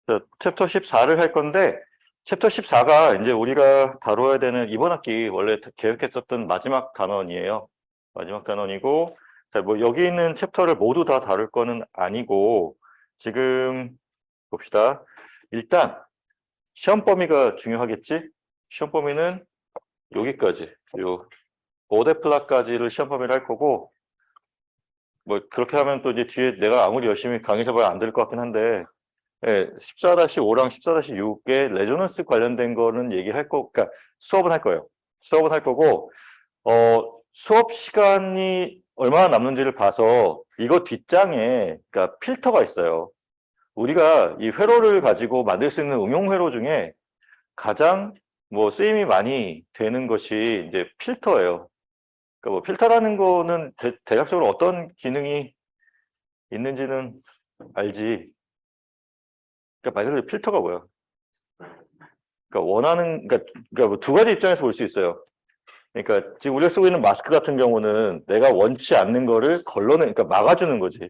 자, 챕터 14를 할 건데, 챕터 14가 이제 우리가 다뤄야 되는 이번 학기 원래 계획했었던 마지막 단원이에요. 마지막 단원이고, 자, 뭐 여기 있는 챕터를 모두 다 다룰 거는 아니고, 지금 봅시다. 일단 시험 범위가 중요하겠지? 시험 범위는 여기까지, 요 오데플라까지를 시험 범위를 할 거고, 뭐 그렇게 하면 또 이제 뒤에 내가 아무리 열심히 강의해봐야 안 될 것 같긴 한데, 예, 14-5랑 14-6의 레조넌스 관련된 거는 얘기할 거, 그러니까 수업은 할 거예요. 수업은 할 거고, 수업 시간이 얼마나 남는지를 봐서 이거 뒷장에, 그러니까 필터가 있어요. 우리가 이 회로를 가지고 만들 수 있는 응용 회로 중에 가장 뭐 쓰임이 많이 되는 것이 이제 필터예요. 그러니까 뭐 필터라는 거는 대략적으로 어떤 기능이 있는지는 알지. 그러니까 말 그대로 필터가 뭐야? 그러니까 원하는, 그러니까 뭐 두 가지 입장에서 볼 수 있어요. 그러니까 지금 우리가 쓰고 있는 마스크 같은 경우는 내가 원치 않는 거를 그러니까 막아주는 거지.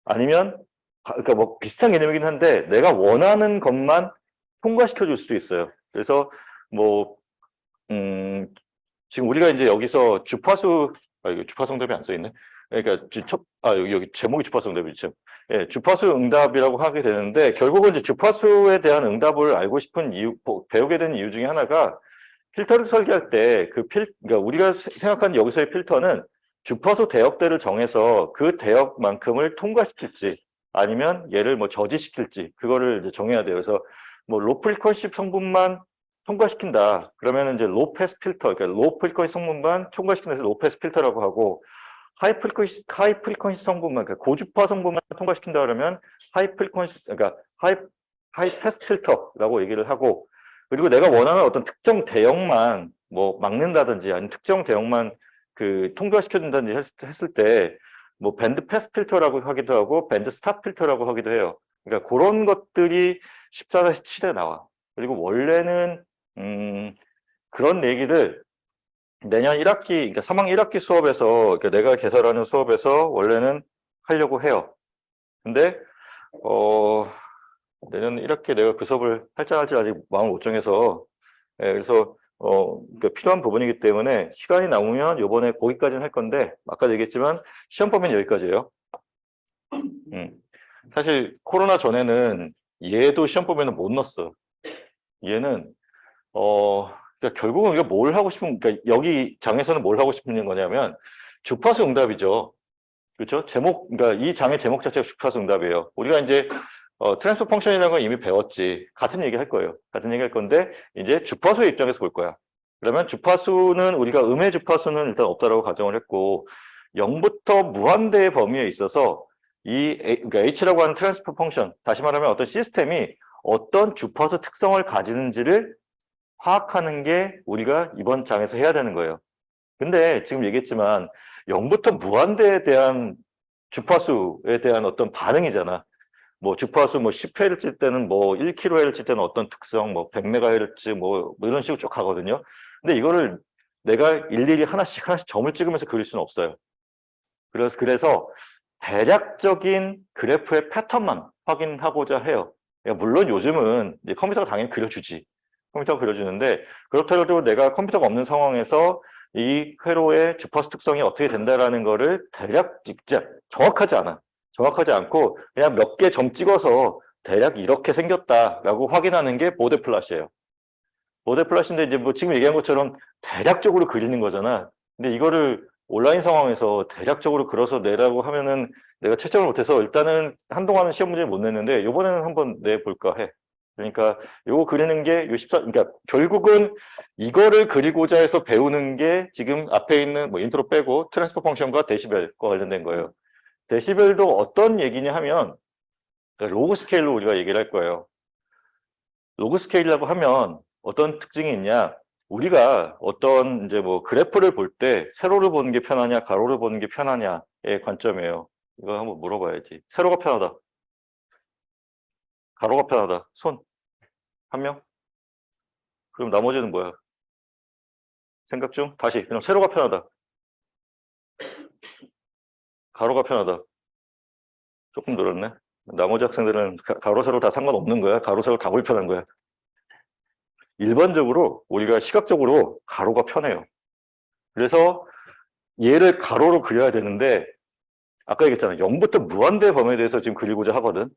아니면, 그러니까 뭐 비슷한 개념이긴 한데 내가 원하는 것만 통과시켜 줄 수도 있어요. 그래서 뭐, 음, 지금 우리가 이제 여기서 주파수, 이거 주파수 응답이 안 써 있네. 그러니까 여기 제목이 주파수 응답이죠. 예, 주파수 응답이라고 하게 되는데 결국은 이제 주파수에 대한 응답을 알고 싶은 이유, 배우게 된 이유 중에 하나가 필터를 설계할 때 그러니까 우리가 생각하는 여기서의 필터는 주파수 대역대를 정해서 그 대역만큼을 통과시킬지 아니면 얘를 뭐 저지시킬지 그거를 이제 정해야 돼요. 그래서 뭐 로 프리퀀시 성분만 통과시킨다. 그러면 이제 로 패스 필터, 그러니까 로 프리퀀시 성분만 통과시키는 데서 로 패스 필터라고 하고 하이 프리퀀시 성분만, 그러니까 고주파 성분만 통과시킨다 그러면 하이 프리퀀시, 그러니까 하이 패스 필터라고 얘기를 하고 그리고 내가 원하는 어떤 특정 대역만 뭐 막는다든지 아니면 특정 대역만 그 통과시켜준다든지 했을 때 뭐 밴드 패스 필터라고 하기도 하고 밴드 스탑 필터라고 하기도 해요. 그러니까 그런 것들이 14-7에 나와. 그리고 원래는 그런 얘기를 내년 1학기, 그러니까 3학년 1학기 수업에서 그러니까 내가 개설하는 수업에서 원래는 하려고 해요. 근데 내년 1학기에 내가 그 수업을 할지 안 할지 아직 마음을 못 정해서 그래서 그러니까 필요한 부분이기 때문에 시간이 남으면 요번에 거기까지는 할 건데 아까 얘기했지만 시험 범위는 여기까지예요. 사실 코로나 전에는 얘도 시험 범위는 못 넣었어. 얘는 그러니까 결국은 우리가 뭘 하고 싶은, 그러니까 여기 장에서는 뭘 하고 싶은 거냐면 주파수 응답이죠. 그렇죠? 그러니까 이 장의 제목 자체가 주파수 응답이에요. 우리가 이제 트랜스퍼 펑션이라는 건 이미 배웠지. 같은 얘기 할 거예요. 같은 얘기 할 건데 이제 주파수의 입장에서 볼 거야. 그러면 주파수는 우리가 음의 주파수는 일단 없다라고 가정을 했고 0부터 무한대의 범위에 있어서 그러니까 H라고 하는 트랜스퍼 펑션, 다시 말하면 어떤 시스템이 어떤 주파수 특성을 가지는지를 파악하는 게 우리가 이번 장에서 해야 되는 거예요. 근데 지금 얘기했지만 0부터 무한대에 대한 주파수에 대한 어떤 반응이잖아. 뭐 주파수 뭐 10회를 칠 때는 뭐 1kHz를 칠 때는 어떤 특성, 뭐 100MHz 뭐 이런 식으로 쭉 가거든요. 근데 이거를 내가 일일이 하나씩 점을 찍으면서 그릴 수는 없어요. 그래서 대략적인 그래프의 패턴만 확인하고자 해요. 물론 요즘은 이제 컴퓨터가 당연히 그려주지. 컴퓨터가 그려주는데 그렇더라도 내가 컴퓨터가 없는 상황에서 이 회로의 주파수 특성이 어떻게 된다라는 거를 대략 진짜 정확하지 않아. 정확하지 않고 그냥 몇 개 점 찍어서 대략 이렇게 생겼다라고 확인하는 게 보데 플랫이에요. 보데 플랫인데 이제 뭐 지금 얘기한 것처럼 대략적으로 그리는 거잖아. 근데 이거를 온라인 상황에서 대략적으로 그려서 내라고 하면은 내가 채점을 못해서 일단은 한동안은 시험 문제를 못 냈는데 이번에는 한번 내볼까 해. 그러니까 요거 그리는 게 요 14, 그러니까 결국은 이거를 그리고자 해서 배우는 게 지금 앞에 있는 뭐 인트로 빼고 트랜스퍼 펑션과 데시벨과 관련된 거예요. 데시벨도 어떤 얘기냐 하면 로그 스케일로 우리가 얘기를 할 거예요. 로그 스케일이라고 하면 어떤 특징이 있냐? 우리가 어떤 이제 뭐 그래프를 볼 때 세로를 보는 게 편하냐, 가로를 보는 게 편하냐의 관점이에요. 이거 한번 물어봐야지. 세로가 편하다. 가로가 편하다. 손. 한 명? 그럼 나머지는 뭐야? 생각 중? 다시. 그럼 세로가 편하다. 가로가 편하다. 조금 늘었네. 나머지 학생들은 가로 세로 다 상관없는 거야. 가로 세로 다 불편한 거야. 일반적으로 우리가 시각적으로 가로가 편해요. 그래서 얘를 가로로 그려야 되는데 아까 얘기했잖아. 0부터 무한대 범위에 대해서 지금 그리고자 하거든.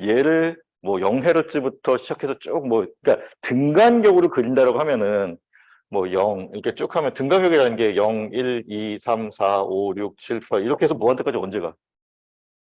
얘를 뭐 0헤르츠부터 시작해서 쭉 뭐 그러니까 등간격으로 그린다라고 하면은 뭐 0 이렇게 쭉 하면 등간격이라는 게 0, 1, 2, 3, 4, 5, 6, 7, 8 이렇게 해서 무한대까지 언제 가?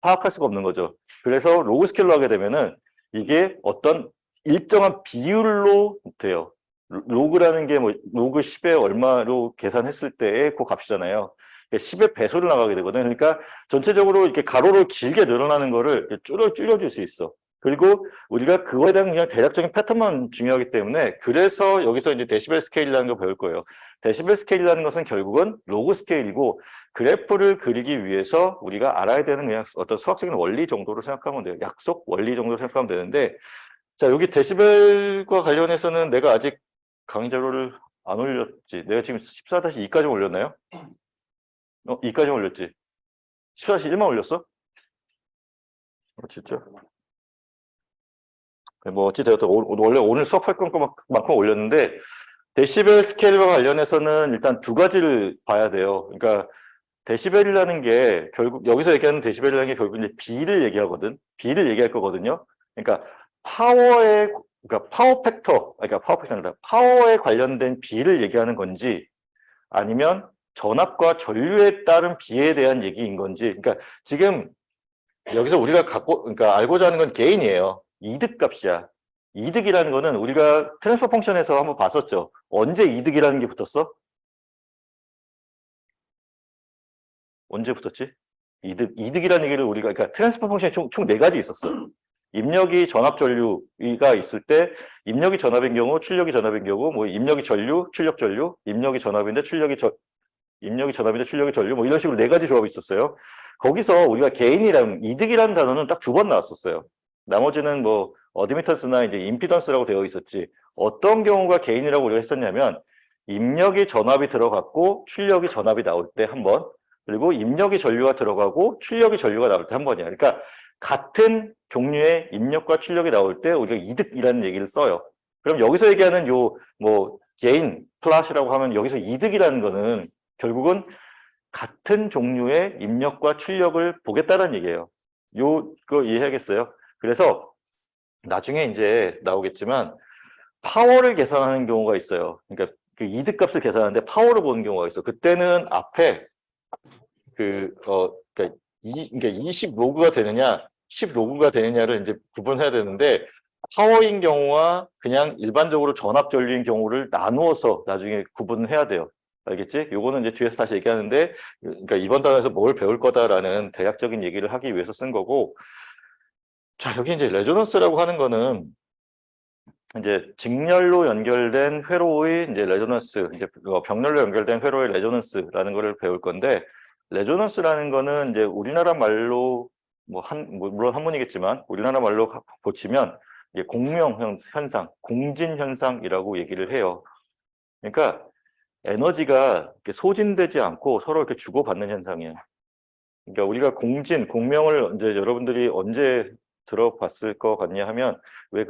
파악할 수가 없는 거죠. 그래서 로그 스케일로 하게 되면은 이게 어떤 일정한 비율로 돼요. 로그라는 게 뭐 로그 10에 얼마로 계산했을 때의 그 값이잖아요. 10의 배수로 나가게 되거든요. 그러니까 전체적으로 이렇게 가로로 길게 늘어나는 거를 줄여줄 수 있어. 그리고 우리가 그거에 대한 그냥 대략적인 패턴만 중요하기 때문에 그래서 여기서 이제 데시벨 스케일이라는 걸 배울 거예요. 데시벨 스케일이라는 것은 결국은 로그 스케일이고 그래프를 그리기 위해서 우리가 알아야 되는 그냥 어떤 수학적인 원리 정도로 생각하면 돼요. 약속 원리 정도로 생각하면 되는데 자 여기 데시벨과 관련해서는 내가 아직 강의 자료를 안 올렸지. 내가 지금 14-2까지 올렸나요? 2까지 올렸지. 14-1만 올렸어? 진짜? 뭐 어찌되었든 원래 오늘 수업할 것만큼 올렸는데 데시벨 스케일과 관련해서는 일단 두 가지를 봐야 돼요. 그러니까 데시벨이라는 게 결국 여기서 얘기하는 데시벨이라는 게 결국 이제 B를 얘기하거든. B를 얘기할 거거든요. 그러니까 파워의 그러니까 파워 팩터, 그러니까 파워 팩터가 아니라 파워에 관련된 B를 얘기하는 건지 아니면 전압과 전류에 따른 B에 대한 얘기인 건지. 그러니까 지금 여기서 우리가 그러니까 알고자 하는 건 게인이에요. 이득 값이야. 이득이라는 거는 우리가 트랜스퍼 펑션에서 한번 봤었죠. 언제 이득이라는 게 붙었어? 언제 붙었지? 이득이라는 얘기를 우리가, 그러니까 트랜스퍼 펑션이 총 네 가지 있었어. 입력이 전압 전류가 있을 때, 입력이 전압인 경우, 출력이 전압인 경우, 뭐 입력이 전류, 출력 전류, 입력이 전압인데 입력이 전압인데 출력이 전류, 뭐 이런 식으로 네 가지 조합이 있었어요. 거기서 우리가 게인이랑 이득이라는 단어는 딱 두 번 나왔었어요. 나머지는 뭐 어드미턴스나 이제 임피던스라고 되어 있었지. 어떤 경우가 게인이라고 우리가 했었냐면 입력이 전압이 들어갔고 출력이 전압이 나올 때 한 번, 그리고 입력이 전류가 들어가고 출력이 전류가 나올 때 한 번이야. 그러니까 같은 종류의 입력과 출력이 나올 때 우리가 이득이라는 얘기를 써요. 그럼 여기서 얘기하는 요 뭐 게인, 플러스라고 하면 여기서 이득이라는 거는 결국은 같은 종류의 입력과 출력을 보겠다는 얘기예요. 그거 이해하겠어요? 그래서 나중에 이제 나오겠지만 파워를 계산하는 경우가 있어요. 그러니까 그 이득값을 계산하는데 파워를 보는 경우가 있어. 그때는 앞에 그러니까 20 로그가 되느냐, 10 로그가 되느냐를 이제 구분해야 되는데 파워인 경우와 그냥 일반적으로 전압 전류인 경우를 나누어서 나중에 구분해야 돼요. 알겠지? 요거는 이제 뒤에서 다시 얘기하는데, 그러니까 이번 단원에서 뭘 배울 거다라는 대략적인 얘기를 하기 위해서 쓴 거고, 자, 여기 이제 레조넌스라고 하는 거는 이제 직렬로 연결된 회로의 이제 레조넌스, 이제 병렬로 연결된 회로의 레조넌스라는 거를 배울 건데, 레조넌스라는 거는 이제 우리나라 말로 물론 한문이겠지만 우리나라 말로 고치면 이제 공명 현상, 공진 현상이라고 얘기를 해요. 그러니까 에너지가 이렇게 소진되지 않고 서로 이렇게 주고받는 현상이에요. 그러니까 우리가 공명을 이제 여러분들이 언제 들어봤을 것 같냐 하면 왜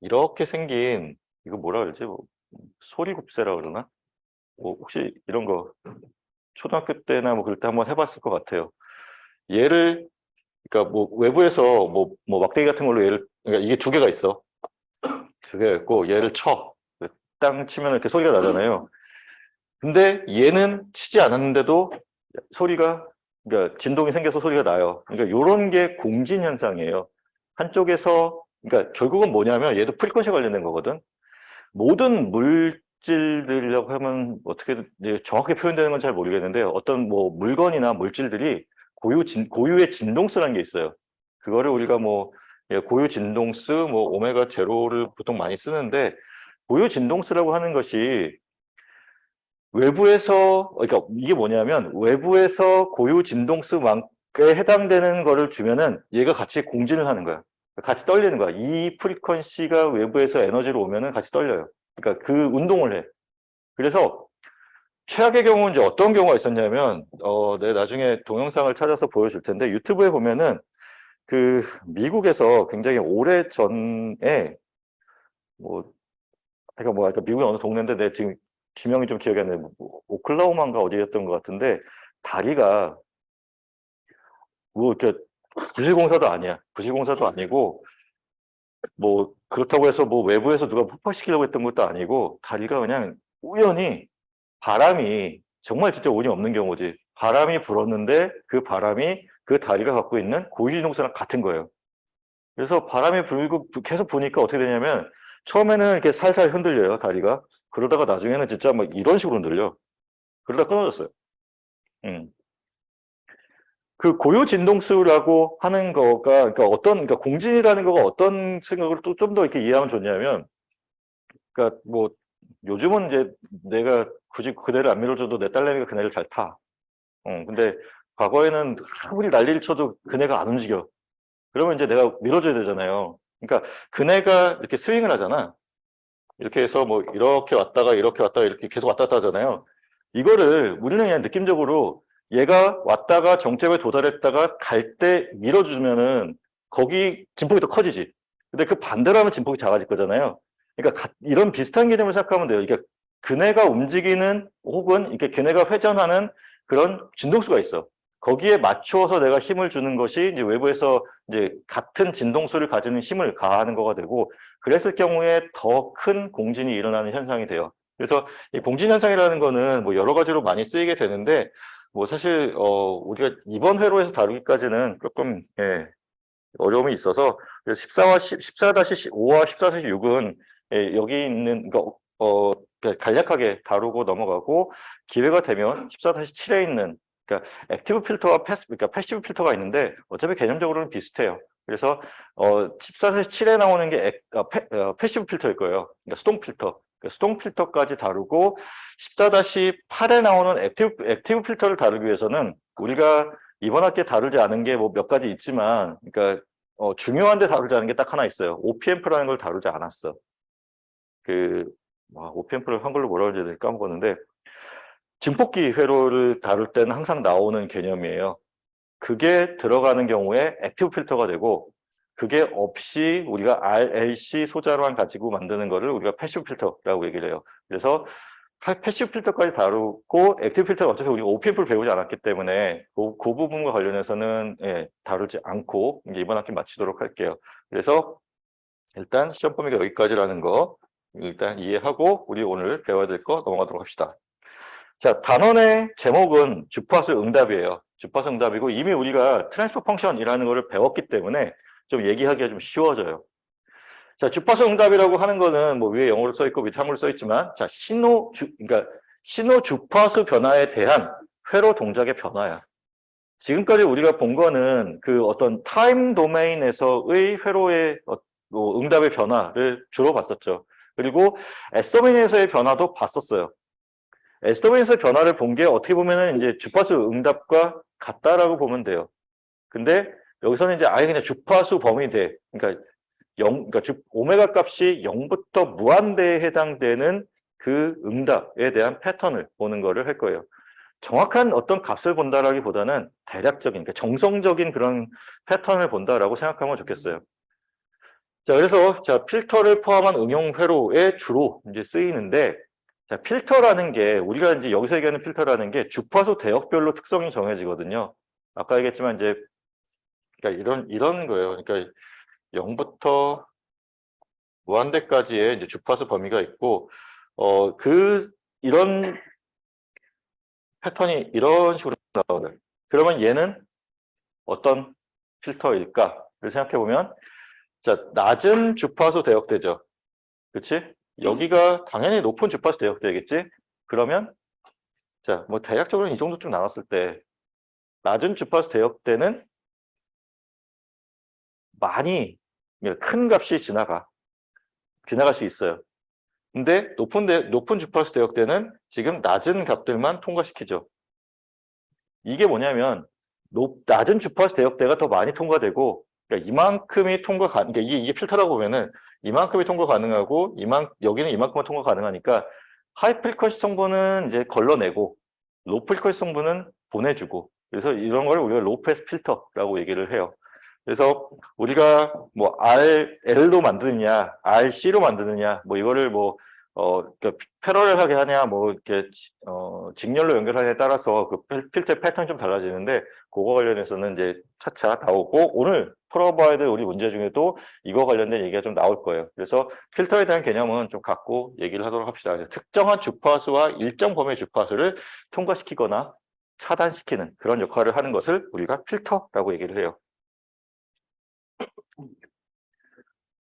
이렇게 생긴 이거 뭐라 그러지? 소리곱새라 그러나? 뭐 혹시 이런 거 초등학교 때나 뭐 그럴 때 한번 해봤을 것 같아요. 얘를 그러니까 뭐 외부에서 뭐 막대기 같은 걸로 그러니까 이게 두 개가 있어. 두 개가 있고 얘를 쳐. 땅 치면 이렇게 소리가 나잖아요. 근데 얘는 치지 않았는데도 그러니까 진동이 생겨서 소리가 나요. 그러니까 이런 게 공진 현상이에요. 한쪽에서 그러니까 결국은 뭐냐면 얘도 프리퀀시에 관련된 거거든. 모든 물질들이라고 하면 어떻게 정확히 표현되는 건 잘 모르겠는데 어떤 뭐 물건이나 물질들이 고유의 진동수라는 게 있어요. 그거를 우리가 뭐 고유 진동수, 뭐 오메가 제로를 보통 많이 쓰는데 고유 진동수라고 하는 것이 외부에서 그러니까 이게 뭐냐면 외부에서 고유 진동수만큼에 해당되는 거를 주면은 얘가 같이 공진을 하는 거야. 같이 떨리는 거야. 이 프리퀀시가 외부에서 에너지로 오면은 같이 떨려요. 그러니까 그 운동을 해. 그래서 최악의 경우는 이제 어떤 경우가 있었냐면, 내 나중에 동영상을 찾아서 보여줄 텐데, 유튜브에 보면은, 그, 미국에서 굉장히 오래 전에, 뭐, 그러니까 미국의 어느 동네인데, 내 지금 지명이 좀 기억이 안 나요. 뭐, 오클라호마인가 어디였던 것 같은데, 다리가, 뭐, 이렇게, 부실공사도 아니야. 부실공사도 아니고, 뭐, 그렇다고 해서 뭐, 외부에서 누가 폭파시키려고 했던 것도 아니고, 다리가 그냥 우연히 바람이 정말 진짜 운이 없는 경우지. 바람이 불었는데 그 바람이 그 다리가 갖고 있는 고유진동수랑 같은 거예요. 그래서 바람이 불고 계속 부니까 어떻게 되냐면 처음에는 이렇게 살살 흔들려요, 다리가. 그러다가 나중에는 진짜 막 이런 식으로 흔들려. 그러다 끊어졌어요. 음. 그 고유진동수라고 하는 거가 그러니까 공진이라는 거가 어떤 생각을 또 좀 더 이렇게 이해하면 좋냐면 그러니까 뭐 요즘은 이제 내가 굳이 그네를 안 밀어줘도 내 딸내미가 그네를 잘 타. 근데 과거에는 아무리 난리를 쳐도 그네가 안 움직여. 그러면 이제 내가 밀어줘야 되잖아요. 그러니까 그네가 이렇게 스윙을 하잖아. 이렇게 해서 뭐 이렇게 왔다가 이렇게 계속 왔다 갔다 하잖아요. 이거를 우리는 그냥 느낌적으로 얘가 왔다가 정점에 도달했다가 갈 때 밀어주면은 거기 진폭이 더 커지지. 근데 그 반대로 하면 진폭이 작아질 거잖아요. 그러니까 이런 비슷한 개념을 생각하면 돼요. 이게 그네가 움직이는 혹은 이렇게 그네가 회전하는 그런 진동수가 있어. 거기에 맞추어서 내가 힘을 주는 것이 이제 외부에서 이제 같은 진동수를 가지는 힘을 가하는 거가 되고 그랬을 경우에 더 큰 공진이 일어나는 현상이 돼요. 그래서 이 공진 현상이라는 거는 뭐 여러 가지로 많이 쓰이게 되는데 뭐 사실 우리가 이번 회로에서 다루기까지는 조금 어려움이 있어서 14-5와 14-6은 여기 있는 그러니까 간략하게 다루고 넘어가고 기회가 되면 14-7에 있는 그러니까 액티브 필터와 그러니까 패시브 필터가 있는데 어차피 개념적으로는 비슷해요. 그래서 14-7에 나오는 게 패시브 필터일 거예요. 그러니까 수동 필터. 그러니까 수동 필터까지 다루고 14-8에 나오는 액티브 필터를 다루기 위해서는 우리가 이번 학기에 다루지 않은 게 뭐 몇 가지 있지만, 그러니까 중요한데 다루지 않은 게 딱 하나 있어요. OPM프라는 걸 다루지 않았어. OPM프를 한글로 뭐라고 해야 될지 까먹었는데 증폭기 회로를 다룰 때는 항상 나오는 개념이에요. 그게 들어가는 경우에 액티브 필터가 되고 그게 없이 우리가 RLC 소자로만 가지고 만드는 거를 우리가 패시브 필터라고 얘기를 해요. 그래서 패시브 필터까지 다루고 액티브 필터가 어차피 우리가 OPM을 배우지 않았기 때문에 그 부분과 관련해서는 다루지 않고 이번 학기 마치도록 할게요. 그래서 일단 시험 범위가 여기까지라는 거 일단 이해하고 우리 오늘 배워야 될 거 넘어가도록 합시다. 자, 단원의 제목은 주파수 응답이에요. 주파수 응답이고 이미 우리가 트랜스퍼 펑션이라는 거를 배웠기 때문에 좀 얘기하기가 좀 쉬워져요. 자, 주파수 응답이라고 하는 거는 뭐 위에 영어로 써 있고 밑에 한글로 써 있지만 자, 그러니까 신호 주파수 변화에 대한 회로 동작의 변화야. 지금까지 우리가 본 거는 그 어떤 타임 도메인에서의 회로의 뭐 응답의 변화를 주로 봤었죠. 그리고 S도메인에서의 변화도 봤었어요. S도메인에서의 변화를 본 게 어떻게 보면은 이제 주파수 응답과 같다라고 보면 돼요. 근데 여기서는 이제 아예 그냥 주파수 범위 대, 그러니까 그러니까 오메가 값이 0부터 무한대에 해당되는 그 응답에 대한 패턴을 보는 거를 할 거예요. 정확한 어떤 값을 본다라기보다는 대략적인, 그러니까 정성적인 그런 패턴을 본다라고 생각하면 좋겠어요. 자, 그래서 자, 필터를 포함한 응용 회로에 주로 이제 쓰이는데, 자, 필터라는 게 우리가 이제 여기서 얘기하는 필터라는 게 주파수 대역별로 특성이 정해지거든요. 아까 얘기했지만 이제 그러니까 이런 거예요. 그러니까 0부터 무한대까지의 이제 주파수 범위가 있고, 이런 패턴이 이런 식으로 나오는. 그러면 얘는 어떤 필터일까를 생각해 보면, 자, 낮은 주파수 대역대죠. 그렇지? 여기가 당연히 높은 주파수 대역대겠지? 그러면, 자, 뭐 대략적으로 이 정도쯤 나눴을 때, 낮은 주파수 대역대는 많이 큰 값이 지나갈 수 있어요. 근데 높은 주파수 대역대는 지금 낮은 값들만 통과시키죠. 이게 뭐냐면 낮은 주파수 대역대가 더 많이 통과되고 그러니까 이만큼이 그러니까 이게 필터라고 보면은 이만큼이 통과 가능하고 여기는 이만큼만 통과 가능하니까 하이 프리퀀시 성분은 이제 걸러내고 로 프리퀀시 성분은 보내주고, 그래서 이런 걸 우리가 로우 패스 필터라고 얘기를 해요. 그래서 우리가 뭐 RL로 만드느냐, RC로 만드느냐, 뭐 이거를 뭐 그러니까 패러렐하게 하냐, 뭐 이렇게 직렬로 연결하냐에 따라서 그 필터의 패턴이 좀 달라지는데, 그거 관련해서는 이제 차차 나오고, 오늘 풀어봐야 될 우리 문제 중에도 이거 관련된 얘기가 좀 나올 거예요. 그래서 필터에 대한 개념은 좀 갖고 얘기를 하도록 합시다. 특정한 주파수와 일정 범위의 주파수를 통과시키거나 차단시키는 그런 역할을 하는 것을 우리가 필터라고 얘기를 해요.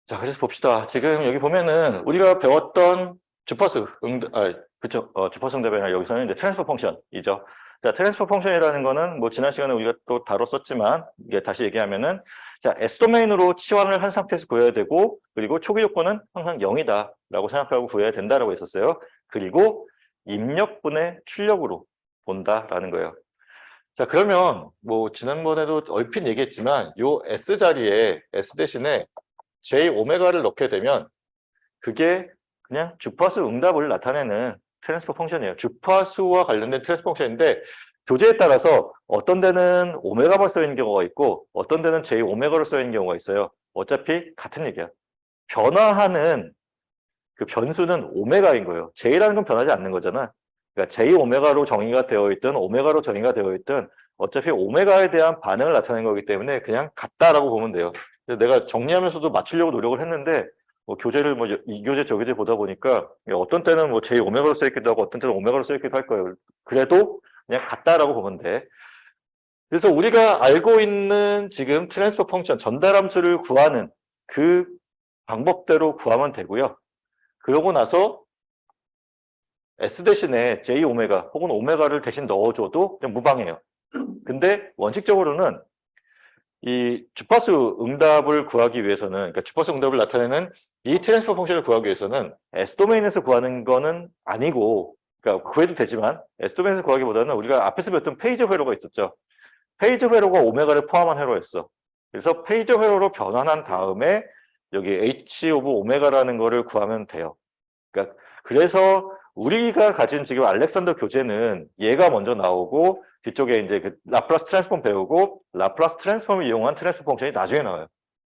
자, 그래서 봅시다. 지금 여기 보면은 우리가 배웠던 주파수 그쵸. 주파수 응답이 아니라 여기서는 이제 트랜스퍼 펑션이죠. 자, 트랜스퍼 펑션이라는 거는 뭐 지난 시간에 우리가 또 다뤘었지만, 이게 다시 얘기하면은, 자, S 도메인으로 치환을 한 상태에서 구해야 되고, 그리고 초기 조건은 항상 0이다라고 생각하고 구해야 된다라고 했었어요. 그리고 입력분의 출력으로 본다라는 거예요. 자, 그러면 뭐 지난번에도 얼핏 얘기했지만, 요 S 자리에 S 대신에 J 오메가를 넣게 되면 그게 그냥 주파수 응답을 나타내는 트랜스퍼 펑션이에요. 주파수와 관련된 트랜스퍼 펑션인데, 교재에 따라서 어떤 데는 오메가만 써 있는 경우가 있고 어떤 데는 J 오메가로 써 있는 경우가 있어요. 어차피 같은 얘기야. 변화하는 그 변수는 오메가인 거예요. J라는 건 변하지 않는 거잖아. 그러니까 J 오메가로 정의가 되어 있든 오메가로 정의가 되어 있든 어차피 오메가에 대한 반응을 나타내는 거기 때문에 그냥 같다라고 보면 돼요. 그래서 내가 정리하면서도 맞추려고 노력을 했는데, 뭐 교재를 뭐 이 교재 저 교재 보다 보니까 어떤 때는 뭐 J 오메가로 써 있기도 하고 어떤 때는 오메가로 써 있기도 할 거예요. 그래도 그냥 같다라고 보면 돼. 그래서 우리가 알고 있는 지금 트랜스퍼 펑션 전달 함수를 구하는 그 방법대로 구하면 되고요. 그러고 나서 S 대신에 J 오메가 혹은 오메가를 대신 넣어줘도 그냥 무방해요. 근데 원칙적으로는 이 주파수 응답을 구하기 위해서는, 그러니까 주파수 응답을 나타내는 이 트랜스퍼 펑션을 구하기 위해서는 S 도메인에서 구하는 거는 아니고, 그러니까 구해도 되지만 S 도메인에서 구하기보다는 우리가 앞에서 배웠던 페이저 회로가 있었죠. 페이저 회로가 오메가를 포함한 회로였어. 그래서 페이저 회로로 변환한 다음에 여기 H 오브 오메가라는 거를 구하면 돼요. 그러니까 그래서 우리가 가진 지금 알렉산더 교재는 얘가 먼저 나오고 뒤쪽에 이제 그 라플라스 트랜스폼 배우고 라플라스 트랜스폼을 이용한 트랜스폼 펑션이 나중에 나와요.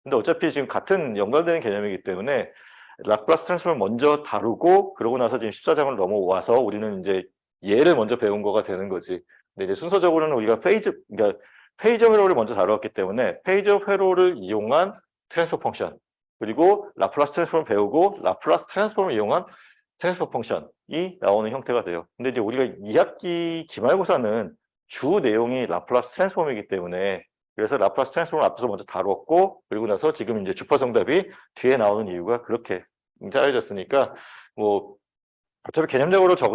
근데 어차피 지금 같은 연관되는 개념이기 때문에 라플라스 트랜스폼을 먼저 다루고 그러고 나서 지금 14장을 넘어와서 우리는 이제 얘를 먼저 배운 거가 되는 거지. 근데 이제 순서적으로는 우리가 그러니까 페이저 회로를 먼저 다루었기 때문에 페이저 회로를 이용한 트랜스폼 펑션, 그리고 라플라스 트랜스폼을 배우고 라플라스 트랜스폼을 이용한 트랜스퍼 펑션이 나오는 형태가 돼요. 근데 이제 우리가 2학기 기말고사는 주 내용이 라플라스 트랜스폼이기 때문에, 그래서 라플라스 트랜스폼을 앞에서 먼저 다뤘고 그리고 나서 지금 이제 주파 정답이 뒤에 나오는 이유가 그렇게 짜여졌으니까, 뭐 어차피 개념적으로 저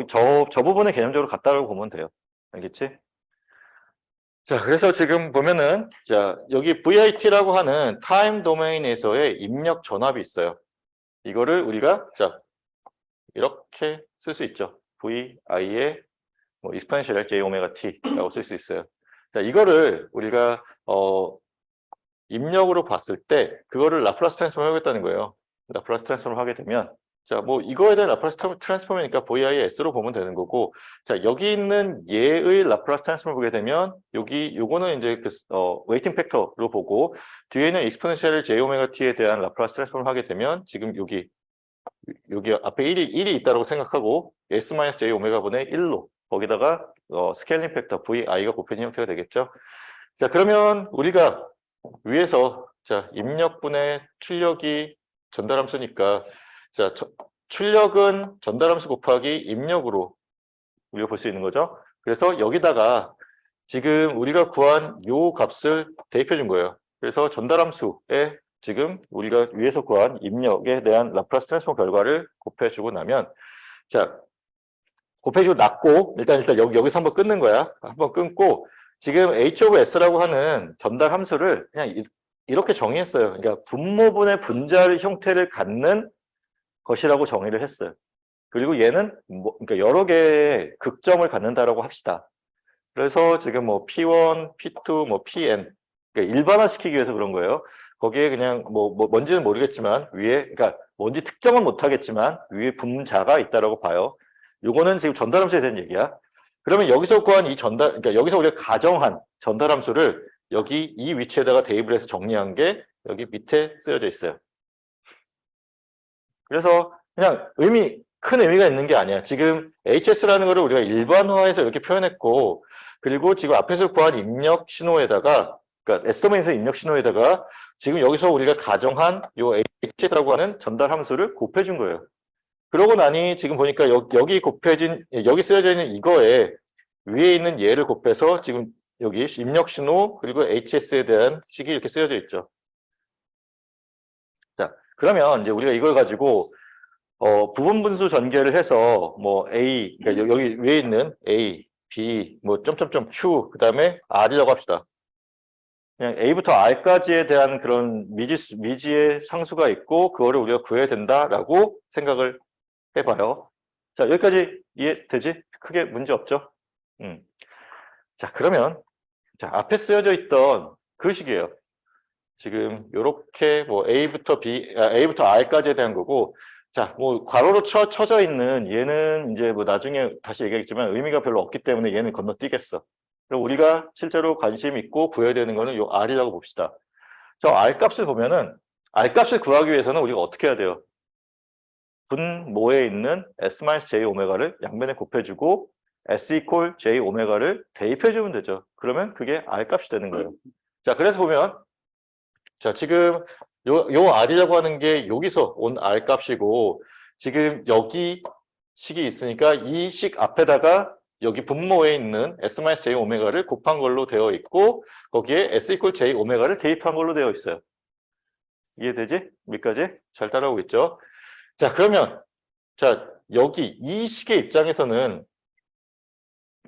부분은 개념적으로 같다고 보면 돼요. 알겠지? 자, 그래서 지금 보면은, 자, 여기 VIT라고 하는 타임 도메인에서의 입력 전압이 있어요. 이거를 우리가, 자, 이렇게 쓸 수 있죠. VI의 뭐 exponential j 오메가 t라고 쓸 수 있어요. 자, 이거를 우리가 입력으로 봤을 때 그거를 라플라스 트랜스폼 하겠다는 거예요. 라플라스 트랜스폼을 하게 되면, 자, 뭐 이거에 대한 라플라스 트랜스폼이니까 VI의 S로 보면 되는 거고, 자, 여기 있는 얘의 라플라스 트랜스폼을 보게 되면 요거는 이제 그 웨이팅 팩터로 보고, 뒤에는 exponential j 오메가 t에 대한 라플라스 트랜스폼을 하게 되면 지금 여기 앞에 1이 있다고 생각하고 S-J 오메가분의 1로 거기다가 스케일링 팩터 VI가 곱해진 형태가 되겠죠. 자, 그러면 우리가 위에서, 자, 입력분의 출력이 전달함수니까, 자, 출력은 전달함수 곱하기 입력으로 우리가 볼 수 있는 거죠. 그래서 여기다가 지금 우리가 구한 요 값을 대입해 준 거예요. 그래서 전달함수에 지금 우리가 위에서 구한 입력에 대한 라플라스 트랜스폼 결과를 곱해주고 나면, 자, 곱해주고 났고, 일단 여기서 한번 끊는 거야. 한번 끊고, 지금 H of S라고 하는 전달 함수를 그냥 이렇게 정의했어요. 그러니까 분모분의 분자의 형태를 갖는 것이라고 정의를 했어요. 그리고 얘는 그러니까 여러 개의 극점을 갖는다라고 합시다. 그래서 지금 뭐 P1, P2, 뭐 PN, 그러니까 일반화시키기 위해서 그런 거예요. 거기에 그냥 뭔지는 모르겠지만 위에, 그러니까 뭔지 특정은 못하겠지만 위에 분자가 있다라고 봐요. 요거는 지금 전달함수에 대한 얘기야. 그러면 여기서 구한 이 그러니까 여기서 우리가 가정한 전달함수를 여기 이 위치에다가 대입을 해서 정리한 게 여기 밑에 쓰여져 있어요. 그래서 그냥 큰 의미가 있는 게 아니야. 지금 HS라는 거를 우리가 일반화해서 이렇게 표현했고, 그리고 지금 앞에서 구한 입력 신호에다가, 그러니까 S도메인에서 입력 신호에다가 지금 여기서 우리가 가정한 요 HS라고 하는 전달 함수를 곱해준 거예요. 그러고 나니 지금 보니까 여기 쓰여져 있는 이거에 위에 있는 얘를 곱해서 지금 여기 입력 신호 그리고 HS에 대한 식이 이렇게 쓰여져 있죠. 자, 그러면 이제 우리가 이걸 가지고 부분 분수 전개를 해서 뭐 A, 그러니까 여기 위에 있는 A, B, 뭐 점점점 Q, 그다음에 R이라고 합시다. 그냥 A부터 R까지에 대한 그런 미지의 상수가 있고 그거를 우리가 구해야 된다라고 생각을 해봐요. 자, 여기까지 이해되지? 크게 문제 없죠? 자, 그러면 자, 앞에 쓰여져 있던 그 식이에요. 지금 요렇게 뭐 A부터 R까지에 대한 거고, 자, 뭐 괄호로 쳐져 있는 얘는 이제 뭐 나중에 다시 얘기하겠지만 의미가 별로 없기 때문에 얘는 건너뛰겠어. 그럼 우리가 실제로 관심 있고 구해야 되는 거는 요 R이라고 봅시다. 저 R 값을 보면은 R 값을 구하기 위해서는 우리가 어떻게 해야 돼요? 분모에 있는 S-J 오메가를 양면에 곱해주고 S 이퀄 J 오메가를 대입해주면 되죠. 그러면 그게 R 값이 되는 거예요. 자, 그래서 보면 자, 지금 요 R이라고 하는 게 여기서 온 R 값이고 지금 여기 식이 있으니까 이 식 앞에다가 여기 분모에 있는 S-J 오메가를 곱한 걸로 되어 있고 거기에 S 이퀄 J 오메가를 대입한 걸로 되어 있어요. 이해되지? 여기까지? 잘 따라오고 있죠? 자, 그러면 자, 여기 이 식의 입장에서는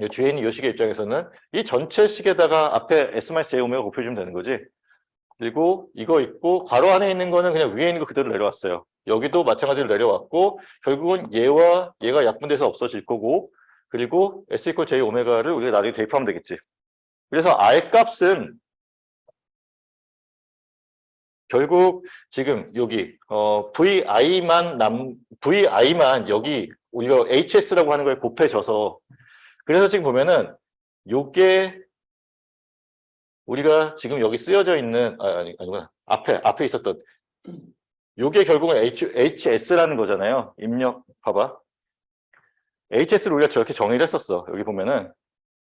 이 뒤에 있는 이 식의 입장에서는 이 전체 식에다가 앞에 S-J 오메가 곱해주면 되는 거지. 그리고 이거 있고 괄호 안에 있는 거는 그냥 위에 있는 거 그대로 내려왔어요. 여기도 마찬가지로 내려왔고 결국은 얘와 얘가 약분돼서 없어질 거고 그리고 S 이퀄 J 오메가를 우리가 나중에 대입하면 되겠지. 그래서 R 값은 결국 지금 여기 VI만 여기 우리가 HS라고 하는 거에 곱해져서 그래서 지금 보면은 요게 우리가 지금 여기 쓰여져 있는 아니구나 앞에 있었던 요게 결국은 HS라는 거잖아요. 입력 봐봐. HS를 우리가 저렇게 정의를 했었어. 여기 보면은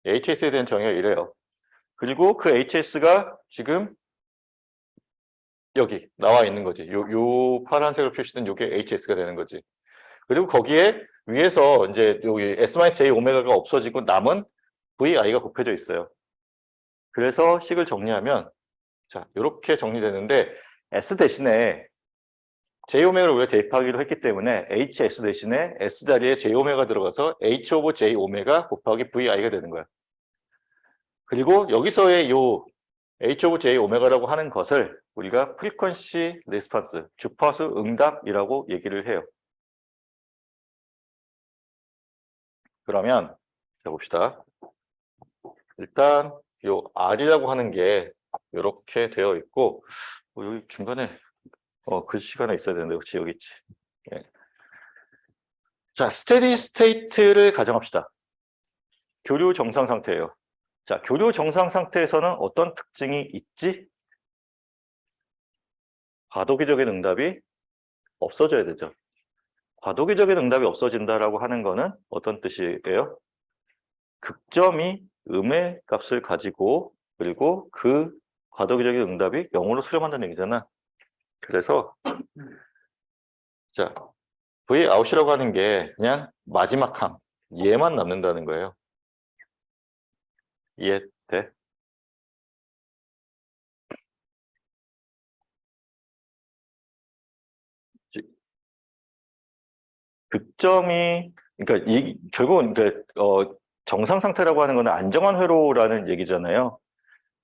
HS에 대한 정의가 이래요. 그리고 그 HS가 지금 여기 나와 있는 거지. 요 파란색으로 표시된 요게 HS가 되는 거지. 그리고 거기에 위에서 이제 여기 S-J 오메가가 없어지고 남은 VI가 곱해져 있어요. 그래서 식을 정리하면 자, 이렇게 정리되는데 S 대신에 J 오메가를 우리가 대입하기로 했기 때문에 HS 대신에 S 자리에 J 오메가 들어가서 H 오브 J 오메가 곱하기 VI가 되는 거야. 그리고 여기서의 요 H 오브 J 오메가라고 하는 것을 우리가 프리퀀시 리스폰스, 주파수 응답이라고 얘기를 해요. 그러면 자 봅시다. 일단 요 R이라고 하는 게 이렇게 되어 있고 여기 중간에 글씨가 하나 있어야 되는데 혹시 여기 있지. 예. 자, 스테디 스테이트를 가정합시다. 교류 정상 상태예요. 자, 교류 정상 상태에서는 어떤 특징이 있지? 과도기적인 응답이 없어져야 되죠. 과도기적인 응답이 없어진다라고 하는 거는 어떤 뜻이에요? 극점이 음의 값을 가지고 그리고 그 과도기적인 응답이 0으로 수렴한다는 얘기잖아. 그래서 자, V 아웃이라고 하는 게 그냥 마지막 항 얘만 남는다는 거예요. 이해돼? 극점이 그러니까 결국은 정상 상태라고 하는 거는 안정한 회로라는 얘기잖아요.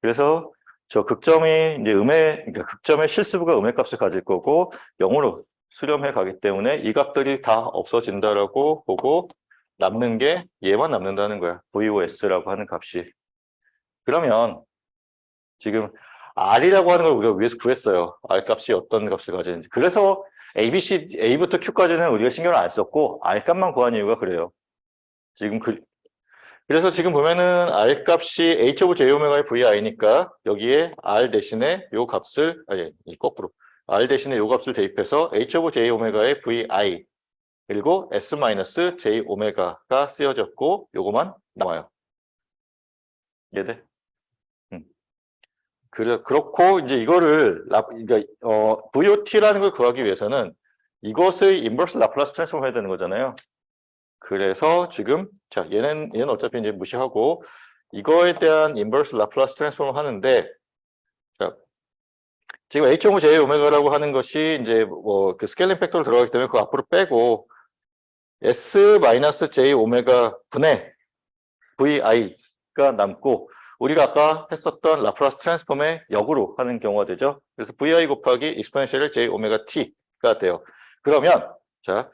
그래서 저 극점이 이제 그러니까 극점의 실수부가 음의 값을 가질 거고 0으로 수렴해 가기 때문에 이 값들이 다 없어진다라고 보고 남는 게 얘만 남는다는 거야. VOS라고 하는 값이. 그러면 지금 R이라고 하는 걸 우리가 위에서 구했어요. R 값이 어떤 값을 가지는지. 그래서 A부터 Q까지는 우리가 신경을 안 썼고 R 값만 구한 이유가 그래요. 지금 그래서 지금 보면은 R 값이 H 오브 J 오메가의 VI니까 여기에 R 대신에 요 값을, 아니, 거꾸로. R 대신에 요 값을 대입해서 H 오브 J 오메가의 VI, 그리고 S 마이너스 J 오메가가 쓰여졌고, 요거만 나와요. 이해돼? 그렇고, 이제 이거를, 그러니까, VOT라는 걸 구하기 위해서는 이것의 인버스 라플라스 트랜스폼 해야 되는 거잖아요. 그래서 지금, 자, 얘는 어차피 이제 무시하고, 이거에 대한 인버스 라플라스 트랜스폼을 하는데, 자, 지금 H 오브 J 오메가라고 하는 것이 이제 뭐 그 스케일링 팩터로 들어가기 때문에 그 앞으로 빼고, S 마이너스 J 오메가 분의 VI가 남고, 우리가 아까 했었던 라플라스 트랜스폼의 역으로 하는 경우가 되죠. 그래서 VI 곱하기 익스포넨셜 J 오메가 T가 돼요. 그러면 자,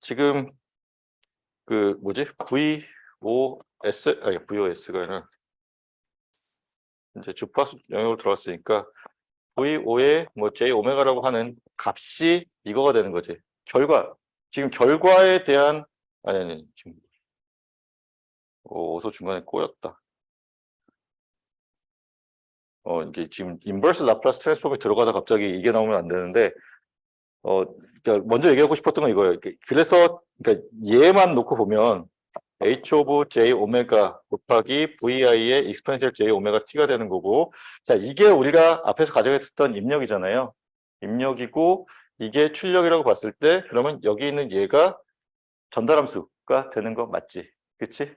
지금 그 뭐지? VOS 아니 VOS가 아니라 이제 주파수 영역으로 들어왔으니까 VO의 뭐 J 오메가라고 하는 값이 이거가 되는 거지. 지금 결과에 대한 아니 지금 어서 중간에 꼬였다. 이게 지금 인버스 라플라스 트랜스폼이 들어가다 갑자기 이게 나오면 안 되는데, 그러니까 먼저 얘기하고 싶었던 건 이거예요. 그래서, 그러니까 얘만 놓고 보면, H 오브 J 오메가 곱하기 VI의 익스포넨셜 J 오메가 T가 되는 거고, 자, 이게 우리가 앞에서 가정했었던 입력이잖아요. 입력이고, 이게 출력이라고 봤을 때, 그러면 여기 있는 얘가 전달함수가 되는 거 맞지? 그치?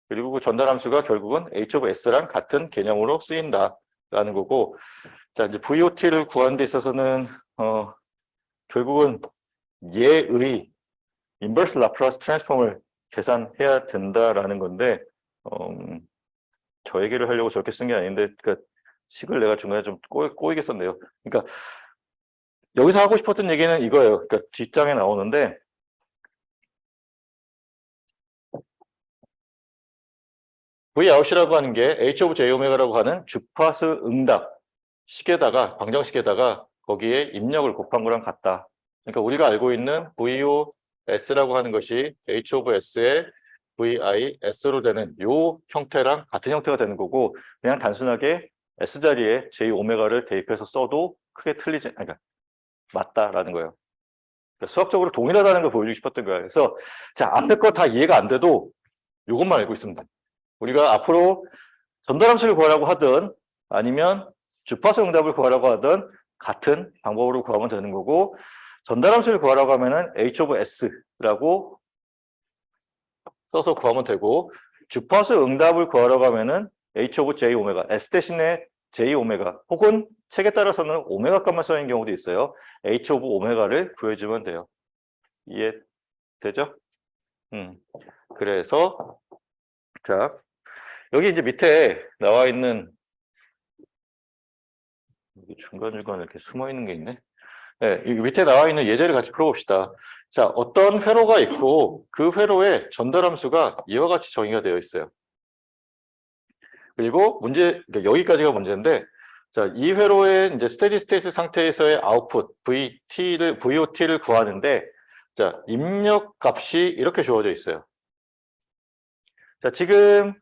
그리고 그 전달함수가 결국은 H 오브 S랑 같은 개념으로 쓰인다라는 거고, 자, 이제 VOT를 구하는 데 있어서는, 결국은 얘의 인버스 라플라스 트랜스폼을 계산해야 된다라는 건데, 저 얘기를 하려고 저렇게 쓴 게 아닌데, 그러니까 식을 내가 중간에 좀 꼬이게 썼네요. 그러니까 여기서 하고 싶었던 얘기는 이거예요. 그러니까 뒷장에 나오는데, Vout이라고 하는 게 H 오브 J 오메가라고 하는 주파수 응답 식에다가 방정식에다가 거기에 입력을 곱한 거랑 같다. 그러니까 우리가 알고 있는 VOS라고 하는 것이 H 오브 S의 VIS로 되는 요 형태랑 같은 형태가 되는 거고, 그냥 단순하게 S 자리에 J 오메가를 대입해서 써도 크게 틀리지, 그러니까 맞다라는 거예요. 그러니까 수학적으로 동일하다는 걸 보여주고 싶었던 거예요. 그래서 자, 앞에 거 다 이해가 안 돼도 이것만 알고 있으면 돼. 우리가 앞으로 전달함수를 구하라고 하든 아니면 주파수 응답을 구하라고 하든 같은 방법으로 구하면 되는 거고, 전달함수를 구하라고 하면은 H 오브 S라고 써서 구하면 되고, 주파수 응답을 구하라고 하면은 H 오브 J 오메가, S 대신에 J 오메가, 혹은 책에 따라서는 오메가 값만 써 있는 경우도 있어요. H 오브 오메가를 구해주면 돼요. 이해되죠? 그래서 자, 여기 이제 밑에 나와 있는, 중간중간에 이렇게 숨어 있는 게 있네. 네, 여기 밑에 나와 있는 예제를 같이 풀어봅시다. 자, 어떤 회로가 있고 그 회로의 전달함수가 이와 같이 정의가 되어 있어요. 그리고 그러니까 여기까지가 문제인데, 자, 이 회로의 이제 스테디 스테이트 상태에서의 아웃풋 VOT를 구하는데, 자, 입력 값이 이렇게 주어져 있어요. 자, 지금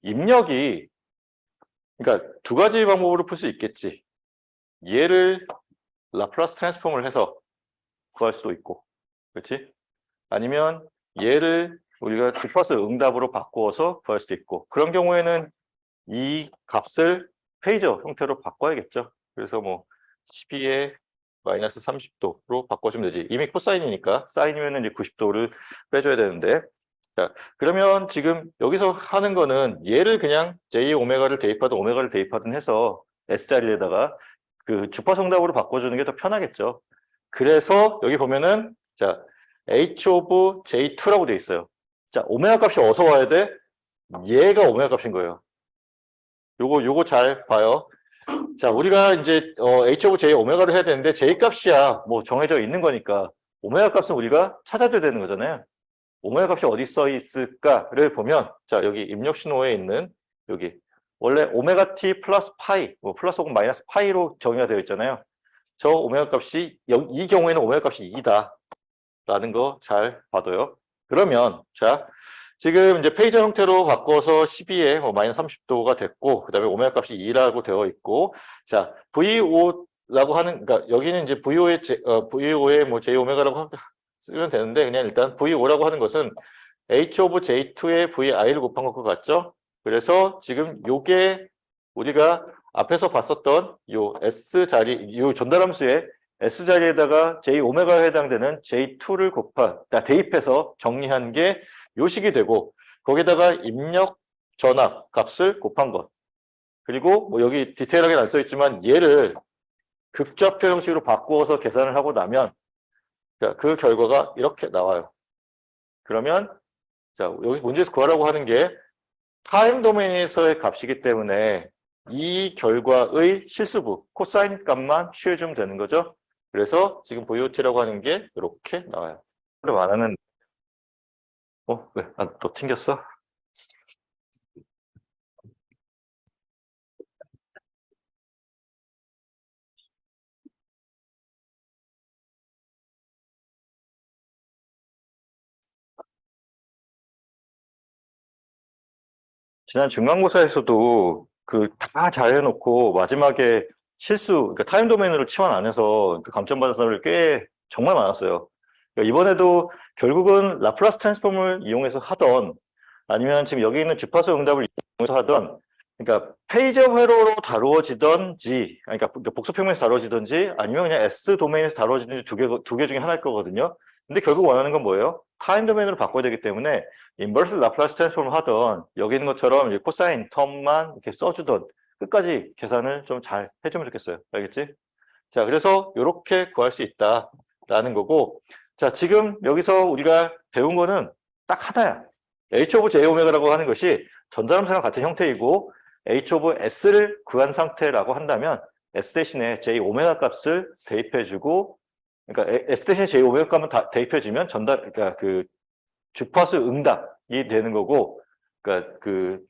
입력이, 그러니까 두 가지 방법으로 풀 수 있겠지. 얘를 라플라스 트랜스폼을 해서 구할 수도 있고, 그렇지? 아니면 얘를 우리가 주파수 응답으로 바꾸어서 구할 수도 있고, 그런 경우에는 이 값을 페이저 형태로 바꿔야겠죠. 그래서 뭐 12에 마이너스 30도로 바꿔주면 되지. 이미 코사인이니까 사인이면 이제 90도를 빼줘야 되는데, 자, 그러면 지금 여기서 하는 거는 얘를 그냥 J 오메가를 대입하든 오메가를 대입하든 해서 S 자리에다가 그 주파수 응답으로 바꿔주는 게 더 편하겠죠. 그래서 여기 보면은 자, H 오브 J2라고 돼 있어요. 자, 오메가 값이 어디서 와야 돼? 얘가 오메가 값인 거예요. 요거 잘 봐요. 자, 우리가 이제 H 오브 J 오메가를 해야 되는데 J 값이야 뭐 정해져 있는 거니까 오메가 값은 우리가 찾아줘야 되는 거잖아요. 오메가 값이 어디 써 있을까를 보면, 자, 여기 입력 신호에 있는 여기 원래 오메가 t 플러스 파이, 뭐 플러스 혹은 마이너스 파이로 정의가 되어 있잖아요. 저 오메가 값이 이 경우에는 오메가 값이 2다 라는 거 잘 봐둬요. 그러면 자 지금 이제 페이저 형태로 바꿔서 12에 뭐 마이너스 30도가 됐고 그다음에 오메가 값이 2라고 되어 있고 자 VO라고 하는 그러니까 여기는 이제 VO의 뭐 J 오메가라고 쓰면 되는데 그냥 일단 VO라고 하는 것은 H 오브 J2의 VI를 곱한 것과 같죠? 그래서 지금 요게 우리가 앞에서 봤었던 요 S 자리, 요 전달함수의 S 자리에다가 J 오메가에 해당되는 J2를 대입해서 정리한 게 요식이 되고 거기다가 입력 전압 값을 곱한 것. 그리고 뭐 여기 디테일하게 안 써 있지만 얘를 극좌표 형식으로 바꾸어서 계산을 하고 나면 그 결과가 이렇게 나와요. 그러면 자, 여기 문제에서 구하라고 하는 게 타임 도메인에서의 값이기 때문에 이 결과의 실수부, 코사인 값만 취해주면 되는 거죠. 그래서 지금 VOT라고 하는 게 이렇게 나와요. 그럼 안 하는, 왜? 또 튕겼어? 지난 중간고사에서도 그 다 잘해놓고 마지막에 실수, 그러니까 타임 도메인으로 치환 안 해서 그 감점 받은 사람들 꽤 정말 많았어요. 그러니까 이번에도 결국은 라플라스 트랜스폼을 이용해서 하던 아니면 지금 여기 있는 주파수 응답을 이용해서 하던 그러니까 페이저 회로로 다루어지던지 그러니까 복수평면에서 다루어지던지 아니면 그냥 S 도메인에서 다루어지든지 두 개 중에 하나일 거거든요. 근데 결국 원하는 건 뭐예요? 타임 도메인으로 바꿔야 되기 때문에 인버스 라플라스 트랜스폼을 하던 여기 있는 것처럼 코사인 텀만 이렇게 써주던 끝까지 계산을 좀 잘 해주면 좋겠어요. 알겠지? 자, 그래서 이렇게 구할 수 있다라는 거고 자, 지금 여기서 우리가 배운 거는 딱 하나야. H 오브 J 오메가라고 하는 것이 전자함수랑 같은 형태이고 H 오브 S를 구한 상태라고 한다면 S 대신에 J 오메가 값을 대입해주고 그러니까 S 대신에 J 오메가 값을 대입해주면 그러니까 그 주파수 응답이 되는 거고 그러니까 그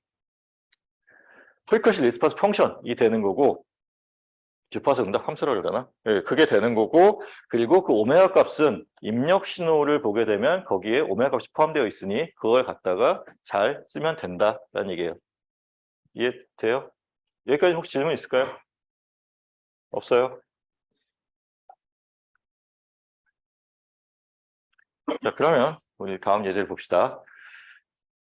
프리퀀시 리스폰스 펑션이 되는 거고 주파수 응답 함수라고 그러나? 예, 그게 되는 거고 그리고 그 오메가 값은 입력 신호를 보게 되면 거기에 오메가 값이 포함되어 있으니 그걸 갖다가 잘 쓰면 된다라는 얘기예요. 이해돼요? 여기까지 혹시 질문 있을까요? 없어요? 자, 그러면 우리 다음 예제를 봅시다.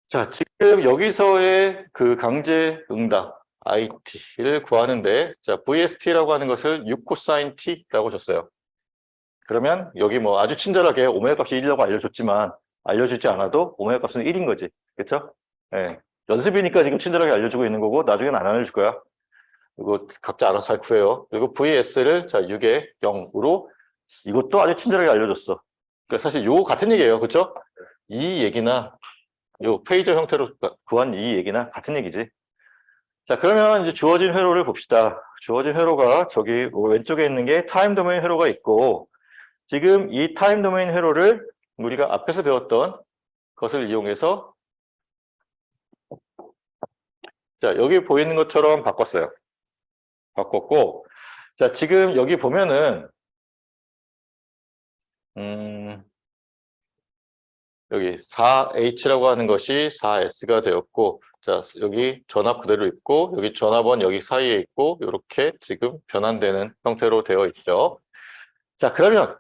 자, 지금 여기서의 그 강제 응답 IT를 구하는데 자, VST라고 하는 것을 6코사인 T라고 줬어요. 그러면 여기 뭐 아주 친절하게 오메가 값이 1이라고 알려줬지만 알려주지 않아도 오메가 값은 1인 거지. 그렇죠? 예. 연습이니까 지금 친절하게 알려주고 있는 거고 나중에는 안 알려줄 거야. 이거 각자 알아서 잘 구해요. 그리고 VS를 자 6에 0으로 이것도 아주 친절하게 알려줬어. 그러니까 사실 요 같은 얘기예요. 그렇죠? 이 얘기나 요 페이저 형태로 구한 이 얘기나 같은 얘기지. 자, 그러면 이제 주어진 회로를 봅시다. 주어진 회로가 저기 왼쪽에 있는 게 타임 도메인 회로가 있고 지금 이 타임 도메인 회로를 우리가 앞에서 배웠던 것을 이용해서 자, 여기 보이는 것처럼 바꿨어요. 바꿨고 자, 지금 여기 보면은 여기 4H라고 하는 것이 4S가 되었고 자, 여기 전압 그대로 있고 여기 전압원 여기 사이에 있고 이렇게 지금 변환되는 형태로 되어 있죠. 자, 그러면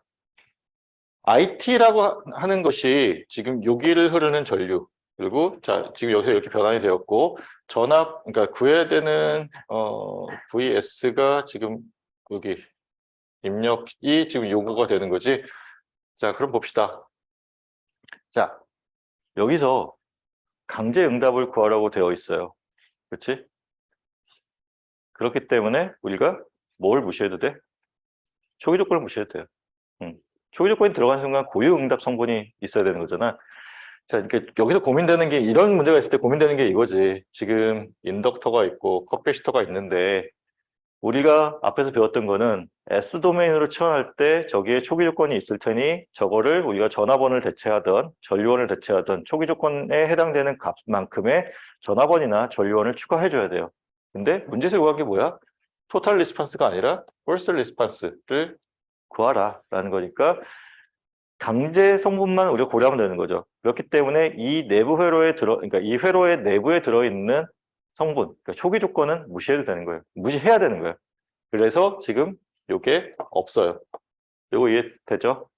IT라고 하는 것이 지금 여기를 흐르는 전류 그리고 자 지금 여기서 이렇게 변환이 되었고 전압 그러니까 구해야 되는 VS가 지금 여기 입력이 지금 요구가 되는 거지. 자, 그럼 봅시다. 자, 여기서 강제 응답을 구하라고 되어 있어요. 그렇지? 그렇기 때문에 우리가 뭘 무시해도 돼? 초기 조건을 무시해도 돼요. 초기 조건이 들어가는 순간 고유 응답 성분이 있어야 되는 거잖아. 자, 이렇게 여기서 고민되는 게 이런 문제가 있을 때 고민되는 게 이거지. 지금 인덕터가 있고 커패시터가 있는데 우리가 앞에서 배웠던 거는 S 도메인으로 치환할 때 저기에 초기 조건이 있을 테니 저거를 우리가 전압원을 대체하던 전류원을 대체하던 초기 조건에 해당되는 값만큼의 전압원이나 전류원을 추가해 줘야 돼요. 근데 문제에서 구한 게 뭐야? 토탈 리스판스가 아니라 퍼스트 리스판스를 구하라 라는 거니까 강제 성분만 우리가 고려하면 되는 거죠. 그렇기 때문에 이 내부 회로에 그러니까 이 회로의 내부에 들어있는 성분, 그러니까 초기 조건은 무시해도 되는 거예요. 무시해야 되는 거예요. 그래서 지금 요게 없어요. 요거 이해되죠?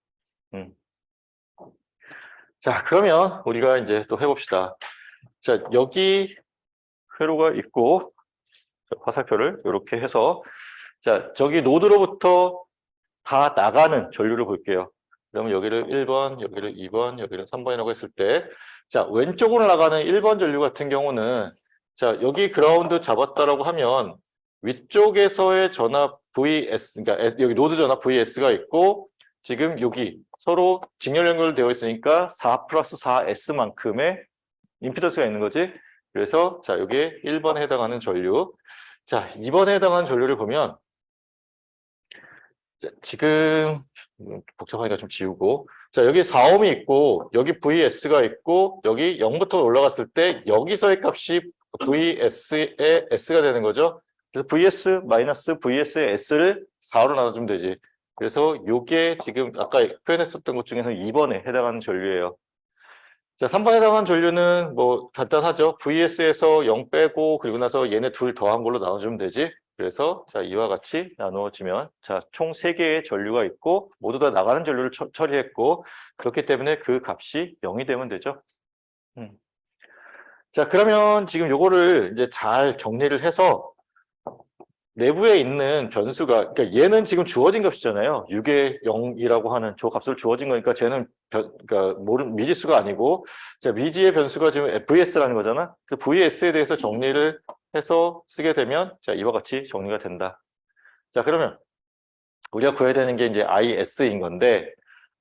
자, 그러면 우리가 이제 또 해봅시다. 자, 여기 회로가 있고, 화살표를 이렇게 해서, 자, 저기 노드로부터 다 나가는 전류를 볼게요. 그러면 여기를 1번, 여기를 2번, 여기를 3번이라고 했을 때, 자, 왼쪽으로 나가는 1번 전류 같은 경우는, 자, 여기 그라운드 잡았다라고 하면, 위쪽에서의 전압 VS, 그러니까 여기 노드 전압 VS가 있고, 지금 여기 서로 직렬 연결되어 있으니까 4 플러스 4S만큼의 임피던스가 있는 거지. 그래서, 자, 여기에 1번에 해당하는 전류. 자, 2번에 해당하는 전류를 보면, 자, 지금 복잡하니까 좀 지우고, 자, 여기 4ohm이 있고 여기 VS가 있고 여기 0부터 올라갔을 때 여기서의 값이 VS의 S가 되는 거죠. 그래서 VS 마이너스 VS의 S를 4로 나눠주면 되지. 그래서 요게 지금 아까 표현했었던 것 중에서 2번에 해당하는 전류예요. 자, 3번에 해당하는 전류는 뭐 간단하죠. VS에서 0 빼고 그리고 나서 얘네 둘 더한 걸로 나눠주면 되지. 그래서 자, 이와 같이 나누어지면 자, 총 3개의 전류가 있고 모두 다 나가는 전류를 처리했고 그렇기 때문에 그 값이 0이 되면 되죠. 자, 그러면 지금 요거를 이제 잘 정리를 해서 내부에 있는 변수가, 그러니까 얘는 지금 주어진 값이잖아요. 6의 0이라고 하는 저 값을 주어진 거니까 쟤는 그러니까 미지수가 아니고, 자, 미지의 변수가 지금 VS라는 거잖아. 그 VS에 대해서 정리를 해서 쓰게 되면, 자, 이와 같이 정리가 된다. 자, 그러면 우리가 구해야 되는 게 이제 IS인 건데,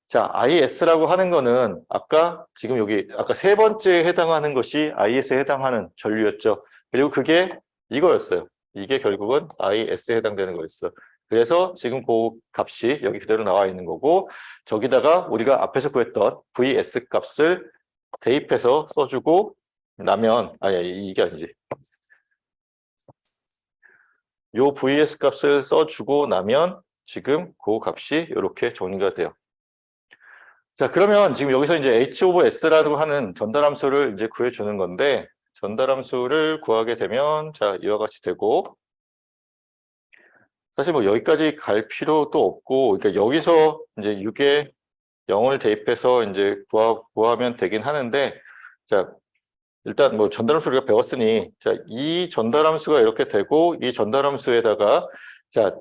자, IS라고 하는 거는 아까 지금 여기 아까 세 번째에 해당하는 것이 IS에 해당하는 전류였죠. 그리고 그게 이거였어요. 이게 결국은 IS에 해당되는 거였어. 그래서 지금 그 값이 여기 그대로 나와 있는 거고 저기다가 우리가 앞에서 구했던 VS 값을 대입해서 써주고 나면 아니 이게 아니지. 요 VS 값을 써주고 나면 지금 그 값이 이렇게 정리가 돼요. 자, 그러면 지금 여기서 이제 H 오브 S라고 하는 전달함수를 이제 구해주는 건데, 전달함수를 구하게 되면, 자, 이와 같이 되고, 사실 뭐 여기까지 갈 필요도 없고, 그러니까 여기서 이제 6에 0을 대입해서 이제 구하면 되긴 하는데, 자, 일단 뭐 전달함수 우리가 배웠으니, 자, 이 전달함수가 이렇게 되고, 이 전달함수에다가, 자,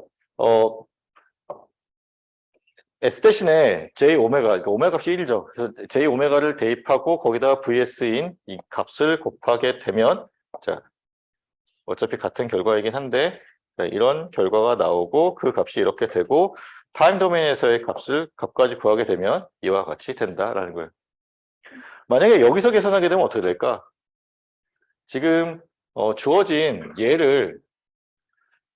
S 대신에 J 오메가, 그러니까 오메가 값이 1이죠. 그래서 J 오메가를 대입하고 거기다가 VS인 이 값을 곱하게 되면, 자, 어차피 같은 결과이긴 한데, 자, 이런 결과가 나오고 그 값이 이렇게 되고, 타임 도메인에서의 값까지 구하게 되면 이와 같이 된다라는 거예요. 만약에 여기서 계산하게 되면 어떻게 될까? 지금 주어진 얘를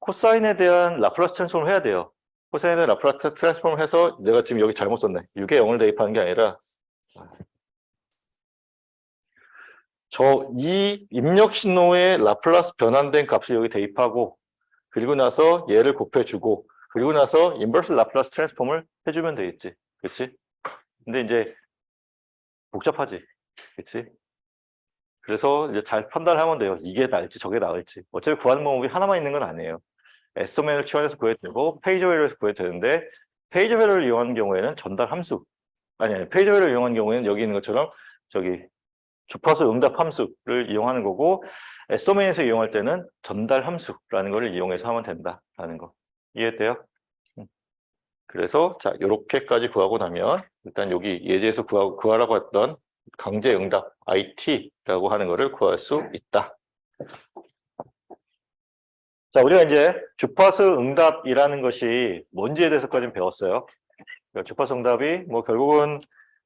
코사인에 대한 라플라스 트랜스폼을 해야 돼요. 코사인의 라플라스 트랜스폼을 해서 내가 지금 여기 잘못 썼네. 6에 0을 대입하는 게 아니라 이 입력 신호의 라플라스 변환된 값을 여기 대입하고 그리고 나서 얘를 곱해주고 그리고 나서 인버스 라플라스 트랜스폼을 해주면 되겠지. 그렇지? 근데 이제 복잡하지. 그렇지? 그래서 이제 잘 판단하면 돼요. 이게 나을지 저게 나을지. 어차피 구하는 방법이 하나만 있는 건 아니에요. S도메인을 치환해서 구해도 되고 페이저 회로에서 구해도 되는데 페이저 회로를 이용하는 경우에는 전달 함수 아니 페이저 회로를 이용하는 경우에는 여기 있는 것처럼 저기 주파수 응답 함수를 이용하는 거고 S도메인에서 이용할 때는 전달 함수라는 것을 이용해서 하면 된다라는 거 이해돼요? 그래서 자 요렇게까지 구하고 나면 일단 여기 예제에서 구하라고 했던 강제 응답 IT라고 하는 것을 구할 수 있다. 자, 우리가 이제 주파수 응답이라는 것이 뭔지에 대해서까지 배웠어요. 그러니까 주파수 응답이 뭐 결국은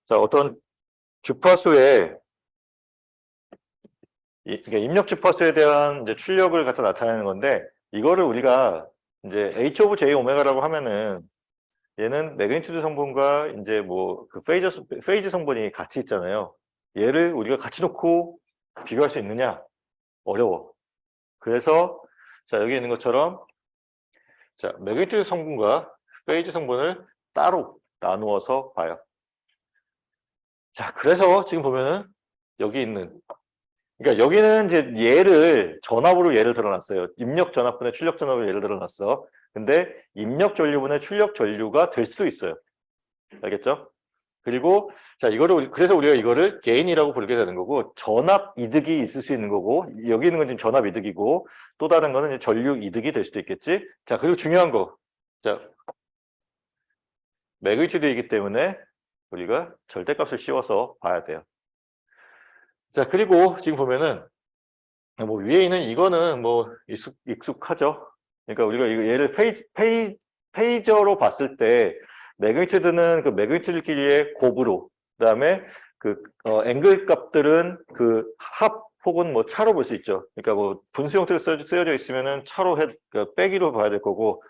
자, 어떤 주파수의 그러니까 입력 주파수에 대한 이제 출력을 갖다 나타내는 건데 이거를 우리가 이제 H 오브 J 오메가라고 하면은 얘는 매그니튜드 성분과 이제 뭐 그 페이즈 성분이 같이 있잖아요. 얘를 우리가 같이 놓고 비교할 수 있느냐? 어려워. 그래서 자, 여기 있는 것처럼 자, 매그니튜드 성분과 페이즈 성분을 따로 나누어서 봐요. 자, 그래서 지금 보면은 여기 있는, 그러니까 여기는 이제 얘를 전압으로 예를 들어놨어요. 입력 전압분의 출력 전압을 예를 들어놨어. 근데 입력 전류분의 출력 전류가 될 수도 있어요. 알겠죠? 그리고 자, 그래서 우리가 이거를 게인이라고 부르게 되는 거고, 전압 이득이 있을 수 있는 거고, 여기 있는 건 지금 전압 이득이고, 또 다른 거는 이제 전류 이득이 될 수도 있겠지. 자, 그리고 중요한 거. 자, 매그니튜드이기 때문에 우리가 절대값을 씌워서 봐야 돼요. 자, 그리고 지금 보면은 뭐 위에 있는 이거는 뭐 익숙하죠. 그러니까 우리가 얘를 페이저로 봤을 때 매그니튜드는 그 매그니튜드끼리의 곱으로, 그다음에 그 앵글 값들은 그 합 혹은 뭐 차로 볼 수 있죠. 그러니까 뭐 분수 형태로 쓰여져 있으면은 차로 그러니까 빼기로 봐야 될 거고,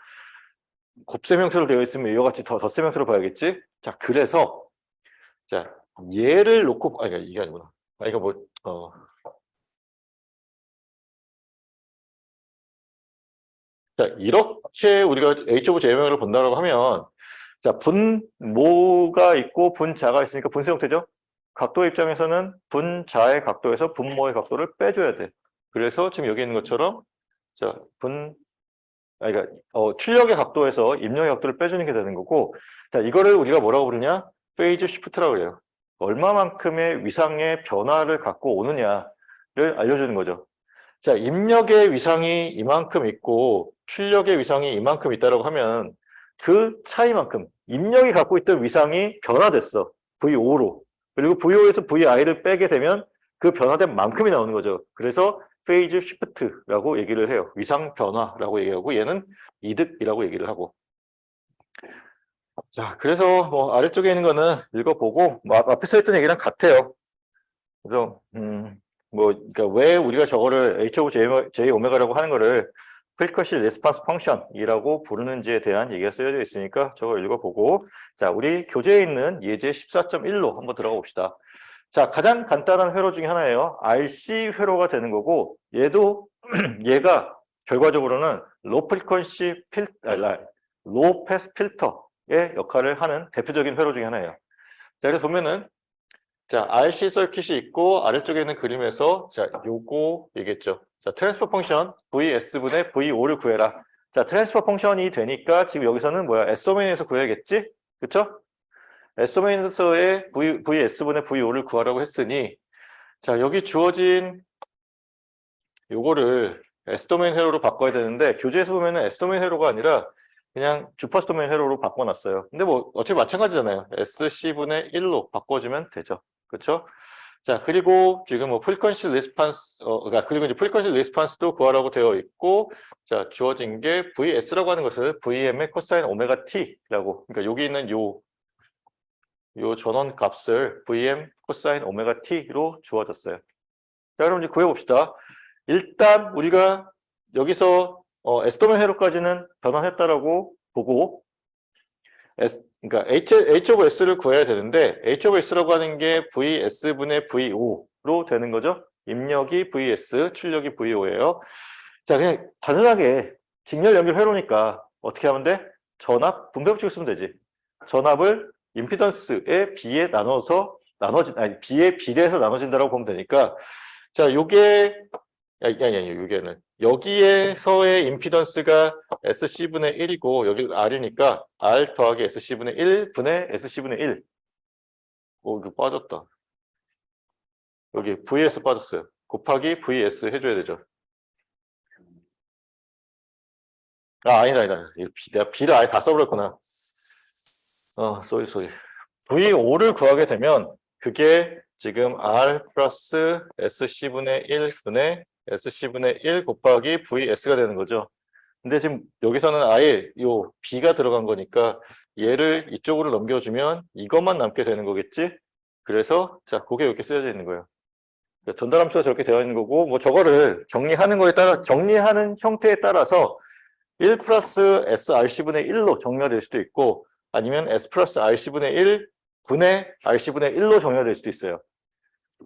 곱셈 형태로 되어 있으면 이와 같이 덧셈 형태로 봐야겠지. 자, 그래서 자, 얘를 놓고 아니 이게 아니구나. 이거 뭐 자, 이렇게 우리가 H 오브 J명을 본다고 하면, 자, 분모가 있고 분자가 있으니까 분수 형태죠. 각도 입장에서는 분자의 각도에서 분모의 각도를 빼줘야 돼. 그래서 지금 여기 있는 것처럼, 자, 그러니까 출력의 각도에서 입력의 각도를 빼주는 게 되는 거고, 자, 이거를 우리가 뭐라고 부르냐? 페이즈 시프트라고 해요. 얼마만큼의 위상의 변화를 갖고 오느냐를 알려주는 거죠. 자, 입력의 위상이 이만큼 있고 출력의 위상이 이만큼 있다고 하면 그 차이만큼 입력이 갖고 있던 위상이 변화됐어. V5로. 그리고 V5에서 VI를 빼게 되면 그 변화된 만큼이 나오는 거죠. 그래서 페이즈 시프트라고 얘기를 해요. 위상 변화라고 얘기하고 얘는 이득이라고 얘기를 하고. 자, 그래서 뭐 아래쪽에 있는 거는 읽어보고 뭐 앞에 써 있던 얘기랑 같아요. 그래서 뭐 그러니까 왜 우리가 저거를 H 오브 J 오메가라고 하는 거를 프리커시 레스판스 펑션이라고 부르는지에 대한 얘기가 쓰여져 있으니까 저거 읽어보고, 자, 우리 교재에 있는 예제 14.1로 한번 들어가 봅시다. 자, 가장 간단한 회로 중에 하나예요. RC 회로가 되는 거고, 얘도 얘가 결과적으로는 로 프리퀀시 로 패스 필터의 역할을 하는 대표적인 회로 중에 하나예요. 자, 그래서 보면은 자, RC 서킷이 있고 아래쪽에 있는 그림에서 자, 요거 얘기했죠. 자, 트랜스퍼 펑션 VS분의 V5를 구해라. 자, 트랜스퍼 펑션이 되니까 지금 여기서는 뭐야? S도메인에서 구해야겠지? 그쵸? S도메인에서의 VS분의 V5를 구하라고 했으니, 자, 여기 주어진 요거를 S도메인 회로로 바꿔야 되는데, 교재에서 보면은 S도메인 회로가 아니라 그냥 주파수 도메인 회로로 바꿔놨어요. 근데 뭐 어차피 마찬가지잖아요. SC분의 1로 바꿔주면 되죠. 그렇죠? 자, 그리고 지금 뭐 프리퀀시 리스판스 그러니까 그리고 이제 프리퀀시 리스판스도 구하라고 되어 있고, 자, 주어진 게 VS라고 하는 것을 VM의 코사인 오메가 T라고, 그러니까 여기 있는 요 전원 값을 VM 코사인 오메가 T로 주어졌어요. 자, 그럼 이제 구해봅시다. 일단 우리가 여기서 S도메인 회로까지는 변환했다라고 보고, 그러니까 H 오브 S를 구해야 되는데, H 오브 S라고 하는 게 VS분의 V5로 되는 거죠. 입력이 VS, 출력이 V5예요. 자, 그냥 단순하게 직렬 연결 회로니까 어떻게 하면 돼? 전압 분배법칙을 쓰면 되지. 전압을 임피던스의 B에 B에 비례해서 나눠진다라고 보면 되니까, 자, 요게 여기에는 여기에서의 임피던스가 SC분의 1이고 여기 R이니까 R 더하기 SC분의 1분의 SC분의 1. 오, 이거 빠졌다. 여기 VS 빠졌어요. 곱하기 VS 해줘야 되죠. 아니다. 내가 B를 아예 다 써버렸구나. 쏘리. V5를 구하게 되면 그게 지금 R 플러스 SC분의 1분의 SC분의 1 곱하기 VS가 되는 거죠. 근데 지금 여기서는 아예 요 B가 들어간 거니까 얘를 이쪽으로 넘겨주면 이것만 남게 되는 거겠지? 그래서 자, 그게 이렇게 쓰여져 있는 거예요. 전달함수가 저렇게 되어 있는 거고, 뭐 저거를 정리하는 형태에 따라서 1 플러스 SRC분의 1로 정리가 될 수도 있고, 아니면 S 플러스 RC분의 1 분의 RC분의 1로 정리가 될 수도 있어요.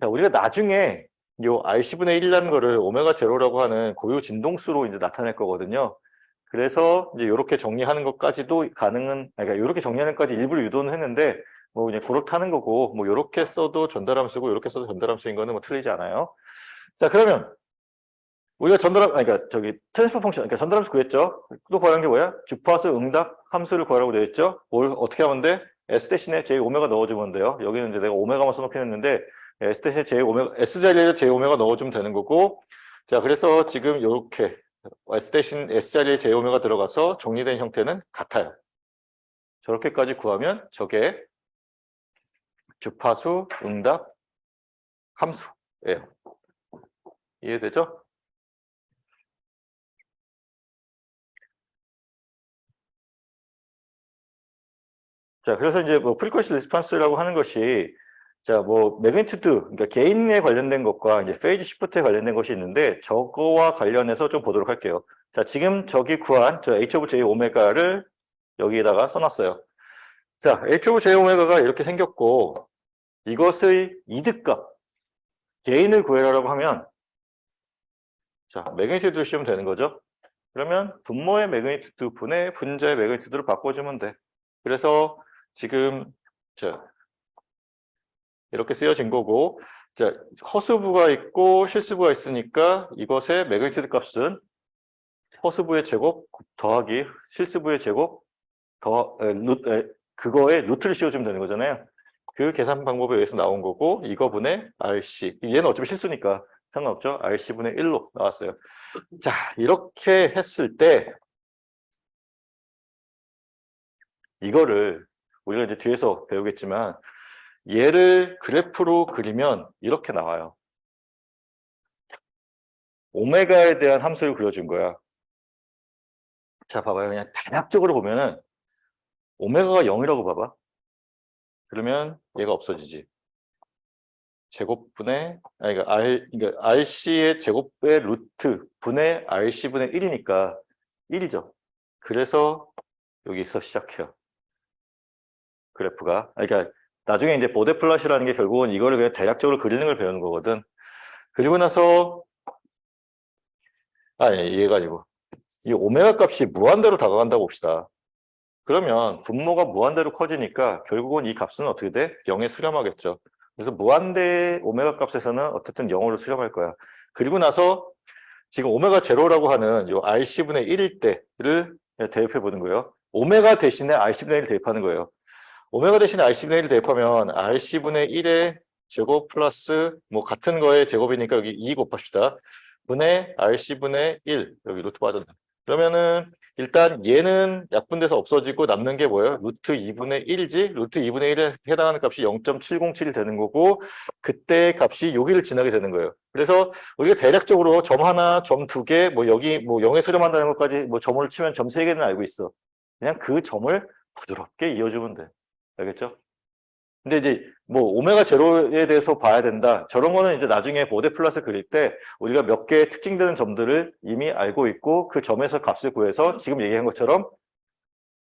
자, 우리가 나중에 요 RC분의 1이라는 거를 오메가 제로라고 하는 고유 진동수로 이제 나타낼 거거든요. 그래서 이제 이렇게 정리하는 것까지도 그러니까 이렇게 정리하는 것까지 일부러 유도는 했는데, 뭐 그냥 그렇다는 거고, 뭐 이렇게 써도 전달함수고 이렇게 써도 전달함수인 거는 뭐 틀리지 않아요. 자, 그러면 우리가 그러니까 저기 트랜스퍼 펑션, 그러니까 전달함수 구했죠. 또 구하는 게 뭐야? 주파수 응답 함수를 구하라고 되어 있죠. 뭘 어떻게 하면 돼? S 대신에 J 오메가 넣어주면 돼요. 여기는 이제 내가 오메가만 써놓긴 했는데 S 대신에 J 오메가, S 자리에 J 오메가 넣어주면 되는 거고. 자, 그래서 지금 이렇게 S 대신 S 자리에 J 오메가 들어가서 정리된 형태는 같아요. 저렇게까지 구하면 저게 주파수 응답 함수예요. 이해되죠? 자, 그래서 이제 뭐 프리퀀시 리스폰스라고 하는 것이 자, 뭐 매그니튜드, 그러니까 개인에 관련된 것과 이제 페이즈 시프트에 관련된 것이 있는데 저거와 관련해서 좀 보도록 할게요. 자, 지금 저기 구한 저 H 오브 J 오메가를 여기에다가 써놨어요. 자, H 오브 J 오메가가 이렇게 생겼고 이것의 이득값, 개인을 구해라라고 하면 자, 매그니튜드를 씌우면 되는 거죠. 그러면 분모의 매그니튜드 분의 분자의 매그니튜드로 바꿔주면 돼. 그래서 지금 자, 이렇게 쓰여진 거고, 자, 허수부가 있고 실수부가 있으니까 이것의 매그니튜드 값은 허수부의 제곱 더하기 실수부의 제곱 그거에 루트를 씌워주면 되는 거잖아요. 그 계산 방법에 의해서 나온 거고, 이거분의 RC. 얘는 어차피 실수니까 상관없죠. RC분의 1로 나왔어요. 자, 이렇게 했을 때 이거를 우리가 이제 뒤에서 배우겠지만 얘를 그래프로 그리면 이렇게 나와요. 오메가에 대한 함수를 그려준 거야. 자, 봐봐요. 그냥 대략적으로 보면은 오메가가 0이라고 봐봐. 그러면 얘가 없어지지. 제곱분의 그러니까 RC의 제곱의 루트 분의 RC분의 1이니까 1이죠. 그래서 여기서 시작해요. 그래프가. 그러니까 나중에 이제 보데 플롯이라는 게 결국은 이거를 그냥 대략적으로 그리는 걸 배우는 거거든. 그리고 나서 얘 가지고 이 오메가 값이 무한대로 다가간다고 봅시다. 그러면 분모가 무한대로 커지니까 결국은 이 값은 어떻게 돼? 0에 수렴하겠죠. 그래서 무한대 오메가 값에서는 어쨌든 0으로 수렴할 거야. 그리고 나서 지금 오메가 제로라고 하는 요 RC분의 1일 때를 대입해 보는 거예요. 오메가 대신에 RC분의 1을 대입하는 거예요. 오메가 대신에 RC분의 1을 대입하면 RC분의 1의 제곱 플러스 뭐 같은 거의 제곱이니까 여기 2 곱합시다. 분의 RC분의 1 여기 루트 빠졌네. 그러면은 일단 얘는 약분돼서 없어지고 남는 게 뭐예요? 루트 2분의 1이지? 루트 2분의 1에 해당하는 값이 0.707이 되는 거고 그때 값이 여기를 지나게 되는 거예요. 그래서 우리가 대략적으로 점 하나, 점 두 개, 뭐 여기 뭐 0에 수렴한다는 것까지 뭐 점을 치면 점 세 개는 알고 있어. 그냥 그 점을 부드럽게 이어주면 돼. 알겠죠? 근데 이제 뭐 오메가 제로에 대해서 봐야 된다. 저런 거는 이제 나중에 보데 플롯을 그릴 때 우리가 몇 개의 특징되는 점들을 이미 알고 있고 그 점에서 값을 구해서 지금 얘기한 것처럼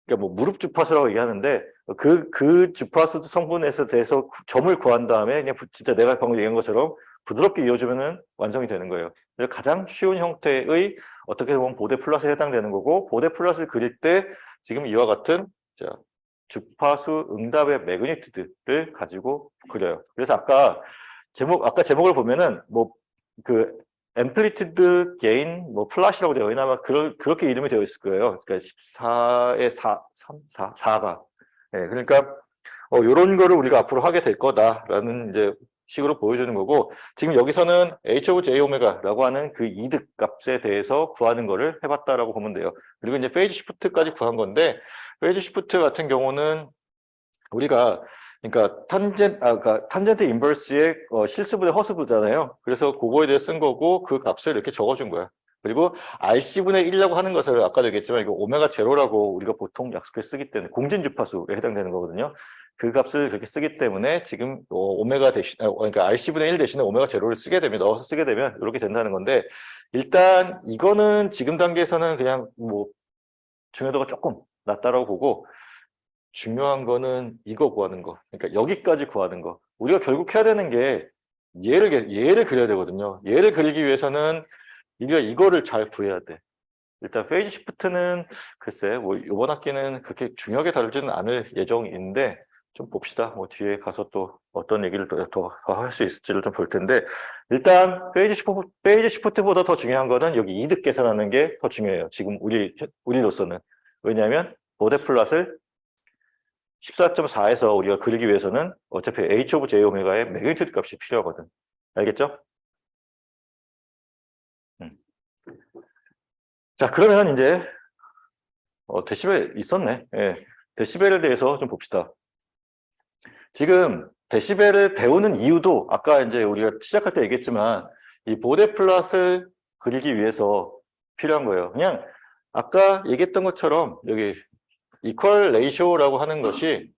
그러니까 뭐 무릎 주파수라고 얘기하는데 그 주파수 성분에서 대해서 점을 구한 다음에 그냥 진짜 내가 방금 얘기한 것처럼 부드럽게 이어주면은 완성이 되는 거예요. 그래서 가장 쉬운 형태의 어떻게 보면 보데 플롯에 해당되는 거고 보데 플롯을 그릴 때 지금 이와 같은 자, 주파수 응답의 매그니튜드를 가지고 그려요. 그래서 아까 제목을 보면은 뭐 그 앰플리튜드 게인 뭐 플랫이라고 되어 있나 아마 그렇게 이름이 되어 있을 거예요. 그러니까 14의 4가. 예, 그러니까 요런 거를 우리가 앞으로 하게 될 거다라는 이제 식으로 보여주는 거고 지금 여기서는 H 오브 J 오메가라고 하는 그 이득 값에 대해서 구하는 거를 해봤다라고 보면 돼요. 그리고 이제 페이지 시프트까지 구한 건데 페이지 시프트 같은 경우는 우리가 그러니까 탄젠트 인버스의 실수분의 허수부잖아요. 그래서 그거에 대해 쓴 거고 그 값을 이렇게 적어준 거야. 그리고 RC분의 1이라고 하는 것을 아까도 얘기했지만 이거 오메가 제로라고 우리가 보통 약속해 쓰기 때문에 공진 주파수에 해당되는 거거든요. 그 값을 그렇게 쓰기 때문에 지금 오메가 대신 그러니까 RC분의 1 대신에 오메가 제로를 쓰게 되면 넣어서 쓰게 되면 이렇게 된다는 건데 일단 이거는 지금 단계에서는 그냥 뭐 중요도가 조금 낮다라고 보고 중요한 거는 이거 구하는 거. 그러니까 여기까지 구하는 거. 우리가 결국 해야 되는 게 얘를 그려야 되거든요. 얘를 그리기 위해서는 우리가 이거를 잘 구해야 돼. 일단 페이지 시프트는 글쎄 뭐 이번 학기는 그렇게 중요하게 다루지는 않을 예정인데 좀 봅시다. 뭐 뒤에 가서 또 어떤 얘기를 더 할 수 있을지를 좀 볼 텐데 일단 페이지 시프트보다 더 중요한 거는 여기 이득 계산하는 게 더 중요해요. 지금 우리로서는. 왜냐하면 보데 플롯을 14.4에서 우리가 그리기 위해서는 어차피 h 오브 j 오메가의 매그니튜드 값이 필요하거든. 알겠죠? 자, 그러면 이제 데시벨 있었네. 예. 데시벨에 대해서 좀 봅시다. 지금 데시벨을 배우는 이유도 아까 이제 우리가 시작할 때 얘기했지만 이 보데 플롯을 그리기 위해서 필요한 거예요. 그냥 아까 얘기했던 것처럼 여기 이퀄 레이쇼라고 하는 것이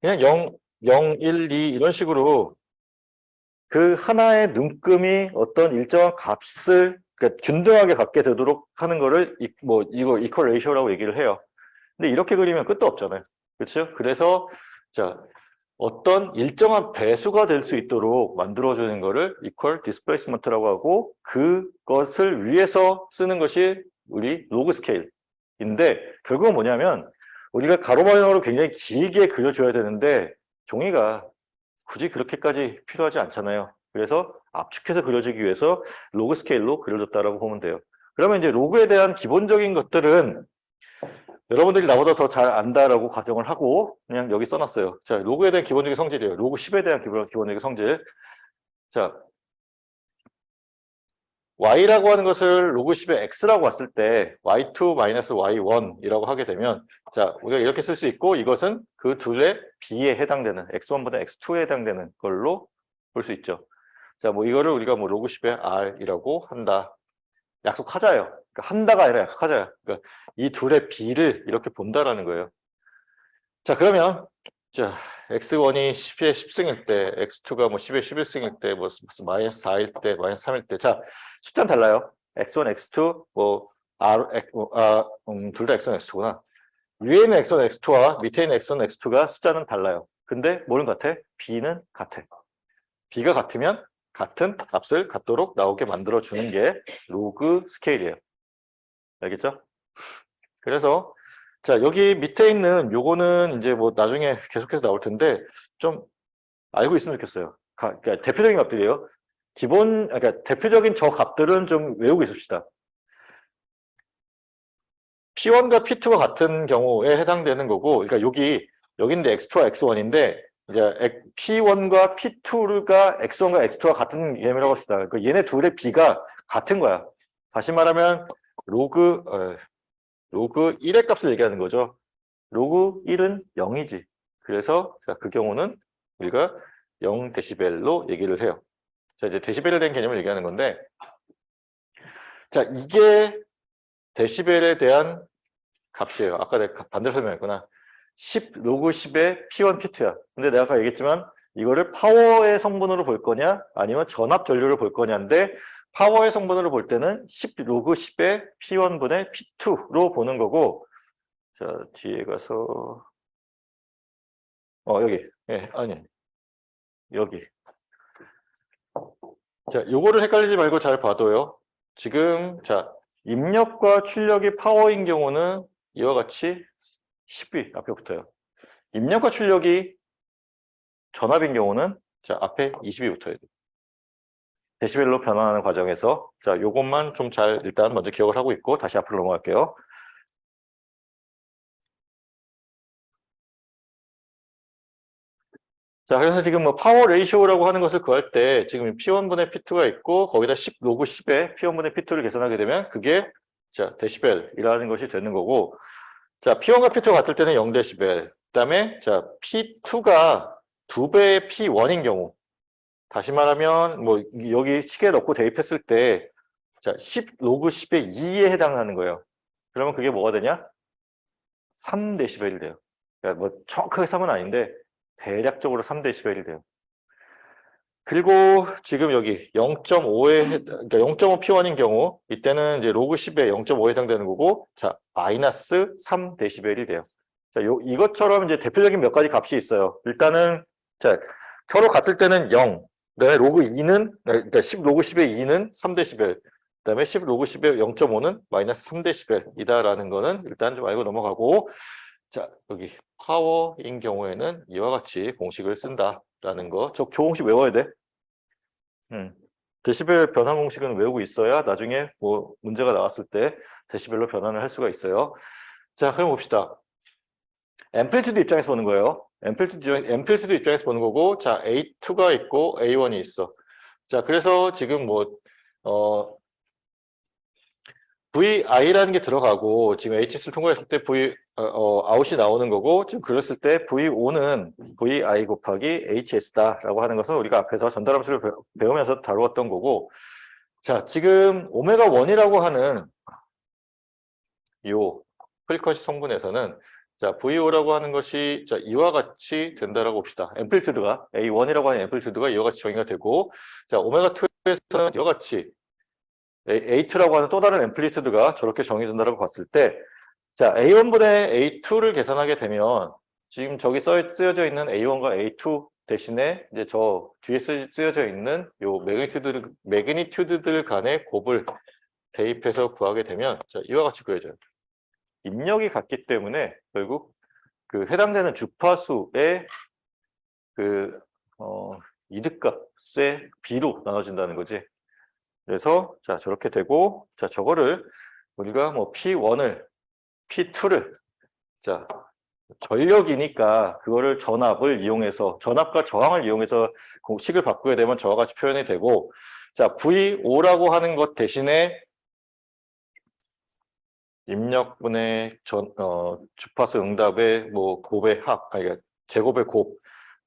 그냥 0, 1, 2 이런 식으로 그 하나의 눈금이 어떤 일정한 값을 그러니까 균등하게 갖게 되도록 하는 거를 이거 이퀄 레이쇼라고 얘기를 해요. 근데 이렇게 그리면 끝도 없잖아요. 그렇죠? 그래서 자 어떤 일정한 배수가 될 수 있도록 만들어주는 거를 equal displacement라고 하고 그것을 위해서 쓰는 것이 우리 로그 스케일인데 결국은 뭐냐면 우리가 가로방향으로 굉장히 길게 그려줘야 되는데 종이가 굳이 그렇게까지 필요하지 않잖아요. 그래서 압축해서 그려주기 위해서 로그 스케일로 그려줬다라고 보면 돼요. 그러면 이제 로그에 대한 기본적인 것들은 여러분들이 나보다 더 잘 안다라고 가정을 하고 그냥 여기 써놨어요. 자, 로그에 대한 기본적인 성질이에요. 로그 10에 대한 기본적인 성질. 자, y라고 하는 것을 로그 10의 x라고 봤을 때 y2-y1이라고 하게 되면 자, 우리가 이렇게 쓸 수 있고 이것은 그 둘의 b에 해당되는 x1보다 x2에 해당되는 걸로 볼 수 있죠. 자, 뭐 이거를 우리가 뭐 로그 10의 r이라고 한다. 약속하자요. 그러니까 한다가 아니라 약속하자요. 그러니까 이 둘의 비를 이렇게 본다라는 거예요. 자, 그러면 자, x1이 10에 10승일 때, x2가 뭐 10에 11승일 때, 뭐 마이너스 4일 때, 마이너스 3일 때. 자, 숫자는 달라요. x1, x2, 뭐 둘 다 x1, x2구나. 위에 있는 x1, x2와 밑에 있는 x1, x2가 숫자는 달라요. 근데 뭐는 같아? b는 같아. b가 같으면 같은 값을 갖도록 나오게 만들어주는 게 로그 스케일이에요. 알겠죠? 그래서 자 여기 밑에 있는 요거는 이제 뭐 나중에 계속해서 나올 텐데 좀 알고 있으면 좋겠어요. 그러니까 대표적인 값들이에요. 그러니까 대표적인 저 값들은 좀 외우고 있읍시다. P1과 P2가 같은 경우에 해당되는 거고, 그러니까 여기인데 X2와 X1인데 이제 P1과 P2가 X1과 X2가 같은 개념이라고 합시다. 그러니까 얘네 둘의 B가 같은 거야. 다시 말하면 로그 1의 값을 얘기하는 거죠. 로그 1은 0이지. 그래서 그 경우는 우리가 0데시벨로 얘기를 해요. 자, 이제 데시벨에 대한 개념을 얘기하는 건데 자, 이게 데시벨에 대한 값이에요. 아까 내가 반대로 설명했구나. 로그 10의 P1, P2야. 근데 내가 아까 얘기했지만 이거를 파워의 성분으로 볼 거냐 아니면 전압 전류를 볼 거냐인데 파워의 성분으로 볼 때는 로그 10의 P1분의 P2로 보는 거고 자 뒤에 가서 여기 아니 여기 자 요거를 헷갈리지 말고 잘 봐둬요. 지금 자 입력과 출력이 파워인 경우는 이와 같이 10이 앞에 붙어요. 입력과 출력이 전압인 경우는 자 앞에 20이 붙어야 돼요. 데시벨로 변화하는 과정에서 자 요것만 좀 잘 일단 먼저 기억을 하고 있고 다시 앞으로 넘어갈게요. 자 그래서 지금 뭐 파워 레이쇼라고 하는 것을 구할 때 지금 P1분의 P2가 있고 거기다 10 로그 10에 P1분의 P2를 계산하게 되면 그게 자 데시벨이라는 것이 되는 거고 자 P1과 P2가 같을 때는 0데시벨 그다음에 자 P2가 2배의 P1인 경우 다시 말하면 뭐 여기 시계에 넣고 대입했을 때 자 10 로그 10의 2에 해당하는 거예요. 그러면 그게 뭐가 되냐? 3데시벨이 돼요. 그러니까 뭐 정확하게 3은 아닌데 대략적으로 3데시벨이 돼요. 그리고 지금 여기 0.5에 그러니까 0.5 P1인 경우 이때는 이제 로그 10에 0.5에 해당되는 거고 자 마이너스 3데시벨이 돼요. 자 이것처럼 이제 대표적인 몇 가지 값이 있어요. 일단은 자 서로 같을 때는 0 그다음에 로그 2는 그러니까 10 로그 10의 2는 3데시벨 그다음에 10 로그 10의 0.5는 마이너스 3데시벨이다라는 거는 일단 좀 알고 넘어가고 자, 여기 파워인 경우에는 이와 같이 공식을 쓴다라는 거. 저 공식 외워야 돼. 데시벨 변환 공식은 외우고 있어야 나중에 뭐 문제가 나왔을 때 데시벨로 변환을 할 수가 있어요. 자, 그럼 봅시다. 앰플리튜드 입장에서 보는 거예요. 앰플리튜드 입장에서 보는 거고, 자, A2가 있고 A1이 있어. 자, 그래서 지금 VI라는 게 들어가고, 지금 HS를 통과했을 때 아웃이 나오는 거고, 지금 그랬을 때 VO는 VI 곱하기 HS다라고 하는 것은 우리가 앞에서 전달함수를 배우면서 다루었던 거고, 자, 지금 오메가 1이라고 하는 요 프리퀀시 성분에서는 자, VO라고 하는 것이 자, 이와 같이 된다라고 봅시다. 앰플리튜드가 A1이라고 하는 앰플리튜드가 이와 같이 정의가 되고, 자, 오메가 2에서는 이와 같이 A2라고 하는 또 다른 앰플리튜드가 저렇게 정의된다라고 봤을 때, 자, A1분의 A2를 계산하게 되면 지금 저기 쓰여져 있는 A1과 A2 대신에 이제 저 뒤에 쓰여져 있는 요 매그니튜드들 간의 곱을 대입해서 구하게 되면 자, 이와 같이 구해져요. 입력이 같기 때문에 결국 그 해당되는 주파수의 그 이득값의 비로 나눠진다는 거지. 그래서 자, 저렇게 되고, 자, 저거를 우리가 뭐 P1을 P2를 자, 전력이니까 그거를 전압을 이용해서 전압과 저항을 이용해서 공식을 바꾸게 되면 저와 같이 표현이 되고, 자, VO라고 하는 것 대신에 입력분의 주파수 응답의 뭐 곱의 그러니까 제곱의 곱,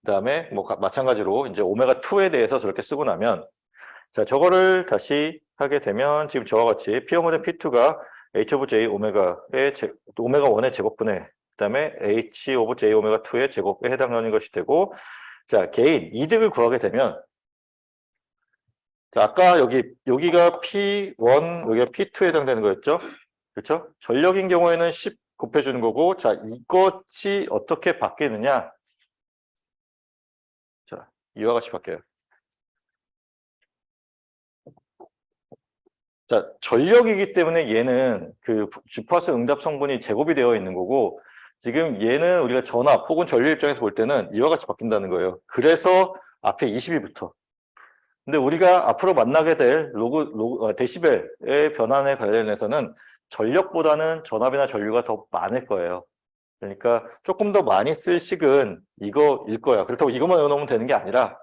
그다음에 뭐 마찬가지로 이제 오메가 2에 대해서 저렇게 쓰고 나면 자, 저거를 다시 하게 되면 지금 저와 같이 P1분의 P2가 H 오브 J 오메가의 오메가 1의 제곱분의 그다음에 H 오브 J 오메가 2의 제곱에 해당하는 것이 되고, 자, 개인 이득을 구하게 되면 자, 아까 여기가 P1, 여기가 P2에 해당되는 거였죠? 그렇죠? 전력인 경우에는 10 곱해주는 거고, 자, 이것이 어떻게 바뀌느냐? 자, 이와 같이 바뀌어요. 자, 전력이기 때문에 얘는 그 주파수 응답 성분이 제곱이 되어 있는 거고, 지금 얘는 우리가 전압 혹은 전류 입장에서 볼 때는 이와 같이 바뀐다는 거예요. 그래서 앞에 20이 붙어. 근데 우리가 앞으로 만나게 될 데시벨의 변환에 관련해서는 전력보다는 전압이나 전류가 더 많을 거예요. 그러니까 조금 더 많이 쓸 식은 이거일 거야. 그렇다고 이것만 외워놓으면 되는 게 아니라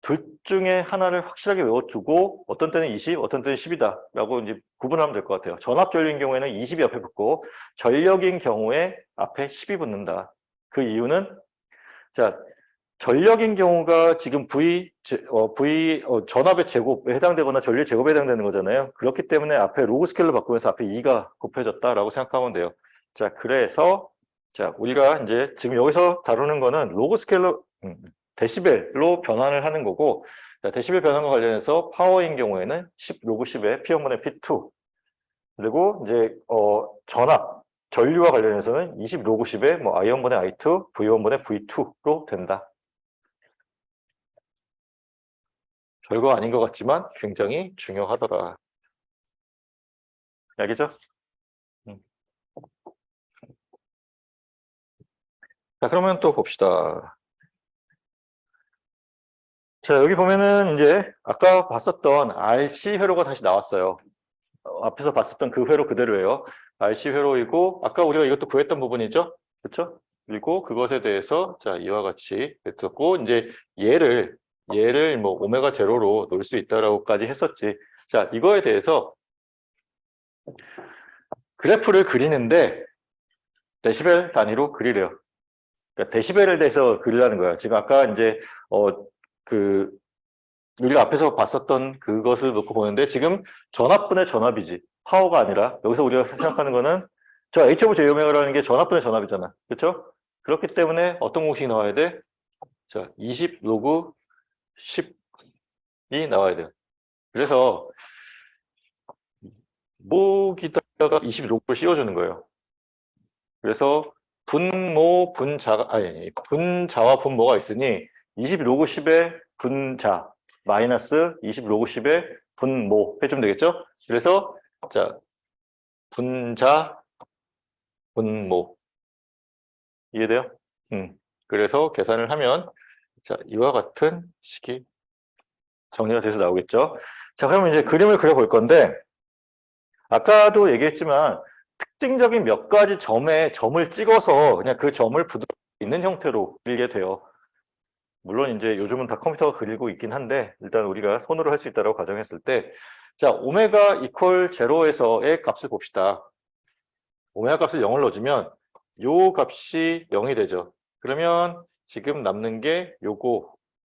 둘 중에 하나를 확실하게 외워두고 어떤 때는 20, 어떤 때는 10이다 라고 이제 구분하면 될 것 같아요. 전압 전류인 경우에는 20이 옆에 붙고 전력인 경우에 앞에 10이 붙는다. 그 이유는 자, 전력인 경우가 지금 전압의 제곱에 해당되거나 전류의 제곱에 해당되는 거잖아요. 그렇기 때문에 앞에 로그 스케일로 바꾸면서 앞에 2가 곱해졌다라고 생각하면 돼요. 자, 그래서 자, 우리가 이제 지금 여기서 다루는 거는 로그 스케일로 데시벨로 변환을 하는 거고, 자, 데시벨 변환과 관련해서 파워인 경우에는 10 로그 10의 P1분의 P2, 그리고 이제 전압 전류와 관련해서는 20 로그 10의 뭐 I1분의 I2, V1분의 V2로 된다. 별거 아닌 것 같지만 굉장히 중요하더라. 알겠죠? 자, 그러면 또 봅시다. 자, 여기 보면은 이제 아까 봤었던 RC 회로가 다시 나왔어요. 앞에서 봤었던 그 회로 그대로예요. RC 회로이고 아까 우리가 이것도 구했던 부분이죠. 그렇죠? 그리고 그것에 대해서 자, 이와 같이 했었고 이제 얘를 뭐 오메가 제로로 놓을 수 있다라고까지 했었지. 자, 이거에 대해서 그래프를 그리는데 데시벨 단위로 그리래요. 그러니까 데시벨에 대해서 그리라는 거야. 지금 아까 이제 그 우리가 앞에서 봤었던 그것을 놓고 보는데 지금 전압분의 전압이지 파워가 아니라 여기서 우리가 생각하는 거는 저 H 오브 J 오메가라는 게 전압분의 전압이잖아. 그렇죠? 그렇기 때문에 어떤 공식이 나와야 돼? 자, 20 로그 10이 나와야 돼요. 그래서 목에다가 20 로그를 씌워주는 거예요. 그래서 분자와 분모가 있으니 20 로그 10의 분자 마이너스 20 로그 10의 분모 해주면 되겠죠? 그래서 자, 분자 분모 이해돼요? 그래서 계산을 하면 자, 이와 같은 식이 정리가 돼서 나오겠죠. 자, 그러면 이제 그림을 그려볼 건데 아까도 얘기했지만 특징적인 몇 가지 점에 점을 찍어서 그냥 그 점을 부드럽게 있는 형태로 그리게 돼요. 물론 이제 요즘은 다 컴퓨터가 그리고 있긴 한데 일단 우리가 손으로 할 수 있다고 가정했을 때 자, 오메가 이퀄 제로에서의 값을 봅시다. 오메가 값을 0을 넣어주면 요 값이 0이 되죠. 그러면 지금 남는 게 요거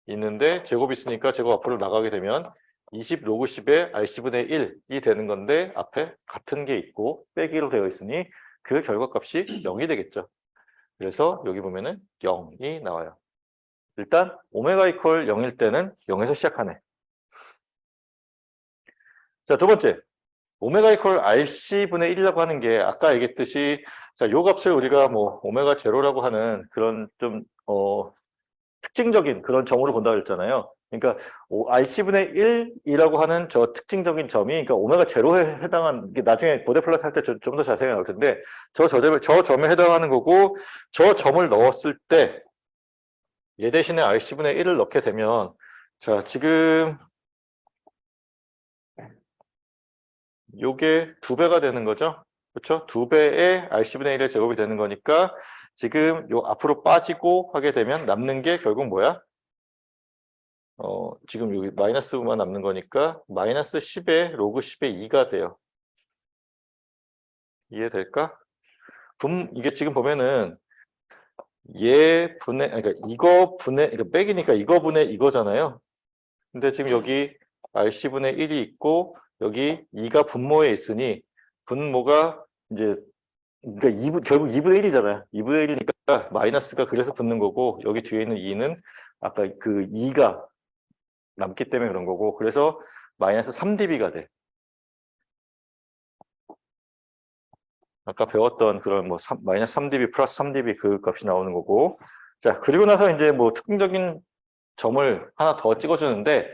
있는데 제곱 있으니까 제곱 앞으로 나가게 되면 20 로그 10의 RC분의 1이 되는 건데 앞에 같은 게 있고 빼기로 되어 있으니 그 결과값이 0이 되겠죠. 그래서 여기 보면은 0이 나와요. 일단 오메가 이퀄 0일 때는 0에서 시작하네. 자, 두 번째. 오메가 이퀄 RC분의 1이라고 하는 게 아까 얘기했듯이 자, 요 값을 우리가 뭐 오메가 제로라고 하는 그런 좀 특징적인 그런 점으로 본다고 했잖아요. 그러니까 RC분의 1이라고 하는 저 특징적인 점이 그러니까 오메가 제로에 해당한 게 나중에 보데 플러스 할 때 좀 더 자세히 나올 텐데 저 점에 해당하는 거고 저 점을 넣었을 때 얘 대신에 RC분의 1을 넣게 되면 자, 지금 요게 2배가 되는 거죠. 그렇죠? 2배의 RC분의 1의 제곱이 되는 거니까 지금 요 앞으로 빠지고 하게 되면 남는 게 결국 뭐야? 지금 여기 마이너스만 남는 거니까 마이너스 10의 로그 10의 2가 돼요. 이해될까? 이게 지금 보면은 얘 분의 그러니까 이거 분의 그러니까 빼기니까 이거 분의 이거잖아요. 근데 지금 여기 RC분의 1이 있고 여기 2가 분모에 있으니 분모가 이제 그러니까 결국 2분의 1이잖아요. 2분의 1이니까 마이너스가 그래서 붙는 거고 여기 뒤에 있는 2는 아까 그 2가 남기 때문에 그런 거고 그래서 마이너스 3dB가 돼. 아까 배웠던 그런 뭐 마이너스 3dB 플러스 3dB 그 값이 나오는 거고 자 그리고 나서 이제 뭐 특징적인 점을 하나 더 찍어주는데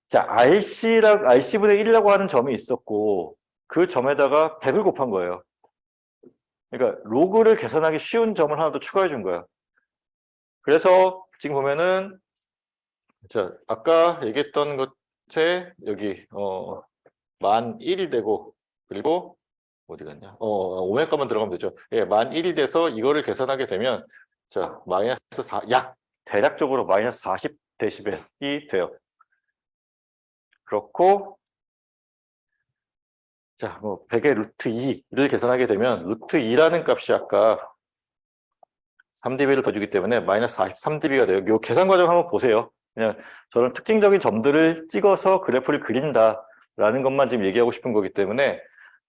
자 RC분의 1이라고 하는 점이 있었고 그 점에다가 100을 곱한 거예요. 그러니까 로그를 계산하기 쉬운 점을 하나 더 추가해 준 거야. 그래서 지금 보면은 자 아까 얘기했던 것에 여기 만 1이 되고 그리고 어디 갔냐? 오메가만 들어가면 되죠. 예, 만 1이 돼서 이거를 계산하게 되면 자 마이너스 4, 약 대략적으로 마이너스 40 데시벨이 돼요. 그렇고 자, 뭐 100의 루트 2를 계산하게 되면 루트 2라는 값이 아까 3dB를 더 주기 때문에 마이너스 43dB가 돼요. 이 계산 과정 한번 보세요. 그냥 저런 특징적인 점들을 찍어서 그래프를 그린다라는 것만 지금 얘기하고 싶은 거기 때문에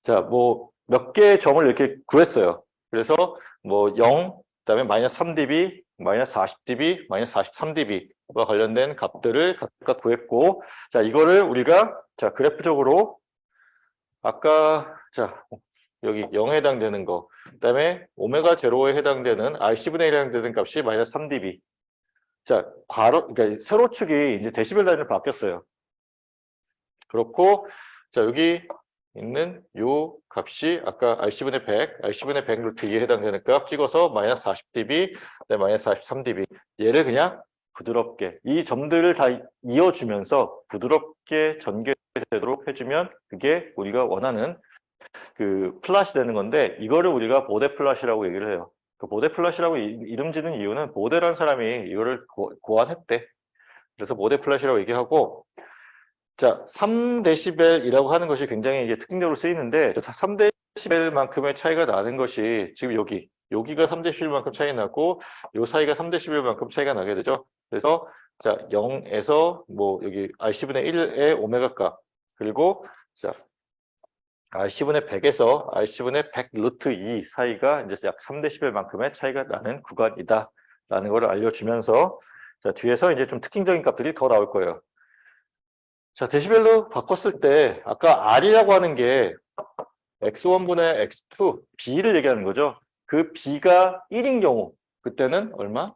자, 뭐 몇 개의 점을 이렇게 구했어요. 그래서 뭐 0, 그다음에 마이너스 3dB, 마이너스 40dB, 마이너스 43dB와 관련된 값들을 각각 구했고 자, 이거를 우리가 자, 그래프적으로 아까 자 여기 0에 해당되는 거 그다음에 오메가 제로에 해당되는 RC분의 1에 해당되는 값이 마이너스 3dB 자 그러니까 세로축이 이제 데시벨 단위로 바뀌었어요. 그렇고 자 여기 있는 요 값이 아까 RC분의 100, RC분의 100 루트 2에 해당되는 값 찍어서 마이너스 40dB, 마이너스 43dB 얘를 그냥 부드럽게 이 점들을 다 이어주면서 부드럽게 전개되도록 해주면 그게 우리가 원하는 그 플랫이 되는 건데 이거를 우리가 보데 플랫이라고 얘기를 해요. 그 보데 플랫이라고 이름 지는 이유는 보데라는 사람이 이거를 고안했대. 그래서 보데 플랫이라고 얘기하고 자 3dB이라고 하는 것이 굉장히 이게 특징적으로 쓰이는데 3dB만큼의 차이가 나는 것이 지금 여기가 3dB만큼 차이 나고 요 사이가 3dB만큼 차이가 나게 되죠. 그래서 자 0에서 뭐 여기 RC분의 1의 오메가 값 그리고 자 RC분의 100에서 RC분의 100 루트 2 사이가 이제 약 3dB만큼의 차이가 나는 구간이다 라는 걸 알려주면서 자 뒤에서 이제 좀 특징적인 값들이 더 나올 거예요. 자, 데시벨로 바꿨을 때 아까 R이라고 하는 게 X1분의 X2, B를 얘기하는 거죠. 그 B가 1인 경우 그때는 얼마?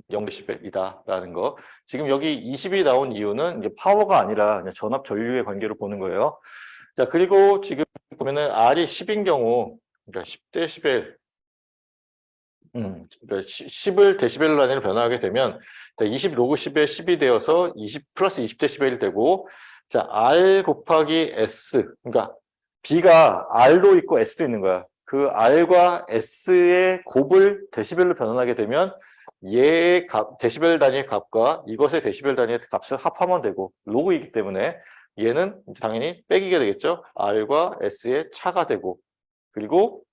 0데시벨이다 라는 거. 지금 여기 20이 나온 이유는 이제 파워가 아니라 그냥 전압 전류의 관계로 보는 거예요. 자, 그리고 지금 보면은 R이 10인 경우 그러니까 10데시벨 그러니까 10을 데시벨 단위로 변화하게 되면 20 로그 10에 10이 되어서 20 플러스 20데시벨이 되고, 자, R 곱하기 S, 그러니까 B가 R도 있고 S도 있는 거야. 그 R과 S의 곱을 데시벨로 변환하게 되면 얘의 값, 데시벨 단위의 값과 이것의 데시벨 단위의 값을 합하면 되고, 로그이기 때문에 얘는 당연히 빼기가 되겠죠. R과 S의 차가 되고, 그리고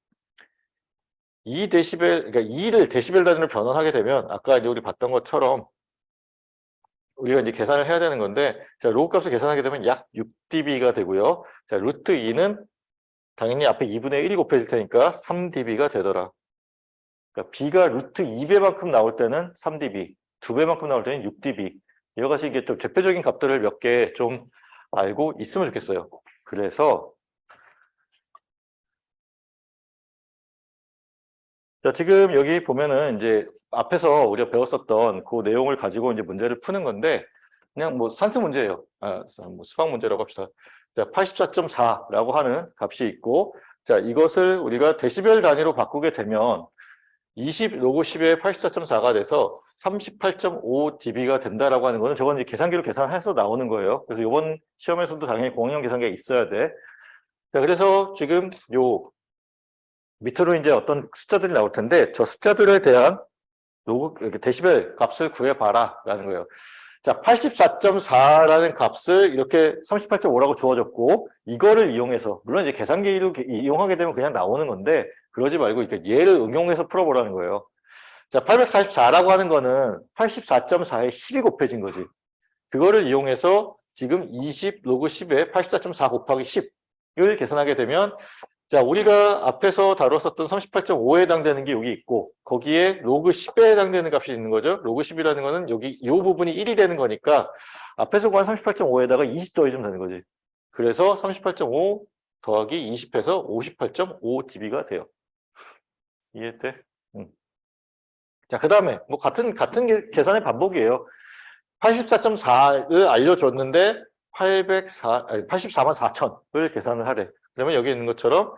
2데시벨, 그러니까 2를 데시벨 단위로 변환하게 되면 아까 이제 우리 봤던 것처럼 우리가 이제 계산을 해야 되는 건데, 자, 로그 값을 계산하게 되면 약 6dB가 되고요. 자, 루트 2는 당연히 앞에 2분의 1이 곱해질 테니까 3dB가 되더라. 그러니까 B가 루트 2배만큼 나올 때는 3dB, 2배만큼 나올 때는 6dB. 여러 가지 이게 좀 대표적인 값들을 몇 개 좀 알고 있으면 좋겠어요. 그래서 자, 지금 여기 보면은 이제 앞에서 우리가 배웠었던 그 내용을 가지고 이제 문제를 푸는 건데, 그냥 뭐 산수 문제예요. 뭐 수학 문제라고 합시다. 자, 84.4라고 하는 값이 있고, 자, 이것을 우리가 데시벨 단위로 바꾸게 되면 20 로그 10에 84.4가 돼서 38.5dB가 된다라고 하는 거는 저건 이제 계산기로 계산해서 나오는 거예요. 그래서 이번 시험에서도 당연히 공용 계산기가 있어야 돼. 자, 그래서 지금 요 밑으로 이제 어떤 숫자들이 나올 텐데, 저 숫자들에 대한 로그 데시벨 값을 구해봐라 라는 거예요. 자, 84.4라는 값을 이렇게 38.5라고 주어졌고, 이거를 이용해서, 물론 이제 계산기를 이용하게 되면 그냥 나오는 건데, 그러지 말고 이렇게 얘를 응용해서 풀어보라는 거예요. 자, 844라고 하는 거는 84.4에 10이 곱해진 거지. 그거를 이용해서 지금 20 로그 10에 84.4 곱하기 10을 계산하게 되면, 자, 우리가 앞에서 다뤘었던 38.5에 해당되는 게 여기 있고, 거기에 로그 10에 해당되는 값이 있는 거죠. 로그 10이라는 거는 여기 이 부분이 1이 되는 거니까 앞에서 구한 38.5에다가 20 더해주면 되는 거지. 그래서 38.5 더하기 20해서 58.5dB가 돼요. 이해돼? 자, 그 다음에 뭐 같은 계산의 반복이에요. 84.4를 알려줬는데 84만 4천을 계산을 하래. 그러면 여기 있는 것처럼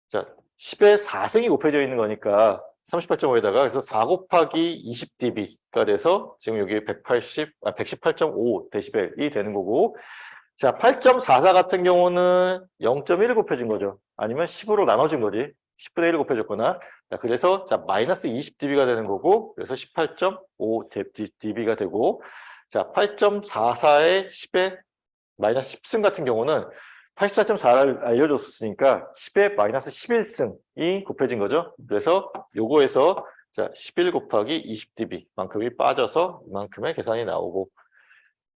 자, 10에 4승이 곱해져 있는 거니까 38.5에다가 그래서 4 곱하기 20dB가 돼서 지금 여기 118.5 데시벨이 되는 거고, 자, 8.44 같은 경우는 0.1을 곱해진 거죠. 아니면 10으로 나눠진 거지. 10분의 1을 곱해줬거나. 자, 그래서 자, 마이너스 20dB가 되는 거고, 그래서 18.5 dB가 되고, 자, 8.44에 10에 마이너스 10승 같은 경우는 84.4를 알려줬으니까 10에 마이너스 11승이 곱해진 거죠. 그래서 요거에서 자, 11 곱하기 20dB만큼이 빠져서 이만큼의 계산이 나오고,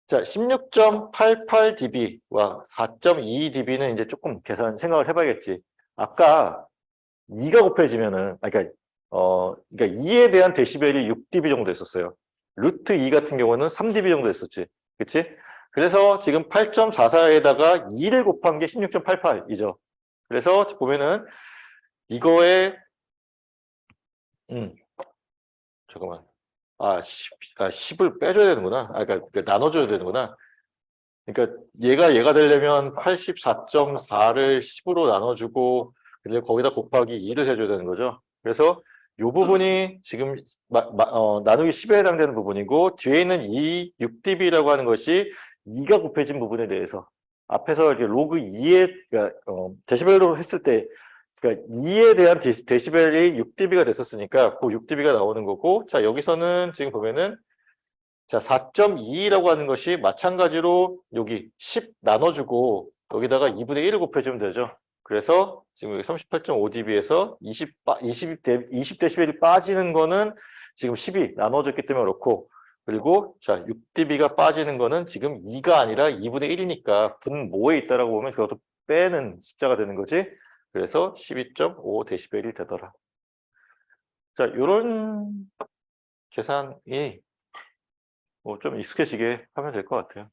자, 16.88dB와 4.22dB는 이제 조금 계산 생각을 해봐야겠지. 아까 2가 곱해지면은, 그러니까 2에 대한 데시벨이 6dB 정도 했었어요. 루트 2 같은 경우는 3dB 정도 했었지. 그치? 그래서 지금 8.44에다가 2를 곱한 게 16.88이죠. 그래서 보면은 이거에 잠깐만. 10을 빼줘야 되는구나. 그러니까 나눠줘야 되는구나. 그러니까 얘가 되려면 84.4를 10으로 나눠주고 그래서 거기다 곱하기 2를 해줘야 되는 거죠. 그래서 이 부분이 지금 나누기 10에 해당되는 부분이고, 뒤에 있는 이 6dB라고 하는 것이 2가 곱해진 부분에 대해서 앞에서 이렇게 로그 2에 그러니까 데시벨로 했을 때 그러니까 2에 대한 데시벨이 6dB가 됐었으니까 그 6dB가 나오는 거고, 자, 여기서는 지금 보면은 자, 4.2라고 하는 것이 마찬가지로 여기 10 나눠주고 여기다가 2분의 1을 곱해주면 되죠. 그래서 지금 여기 38.5dB에서 20데시벨이 빠지는 거는 지금 10이 나눠졌기 때문에 그렇고, 그리고 자, 6dB가 빠지는 거는 지금 2가 아니라 2분의 1이니까 분모에 있다라고 보면 그것도 빼는 숫자가 되는 거지. 그래서 12.5데시벨이 되더라. 자, 요런 계산이 뭐 좀 익숙해지게 하면 될 것 같아요.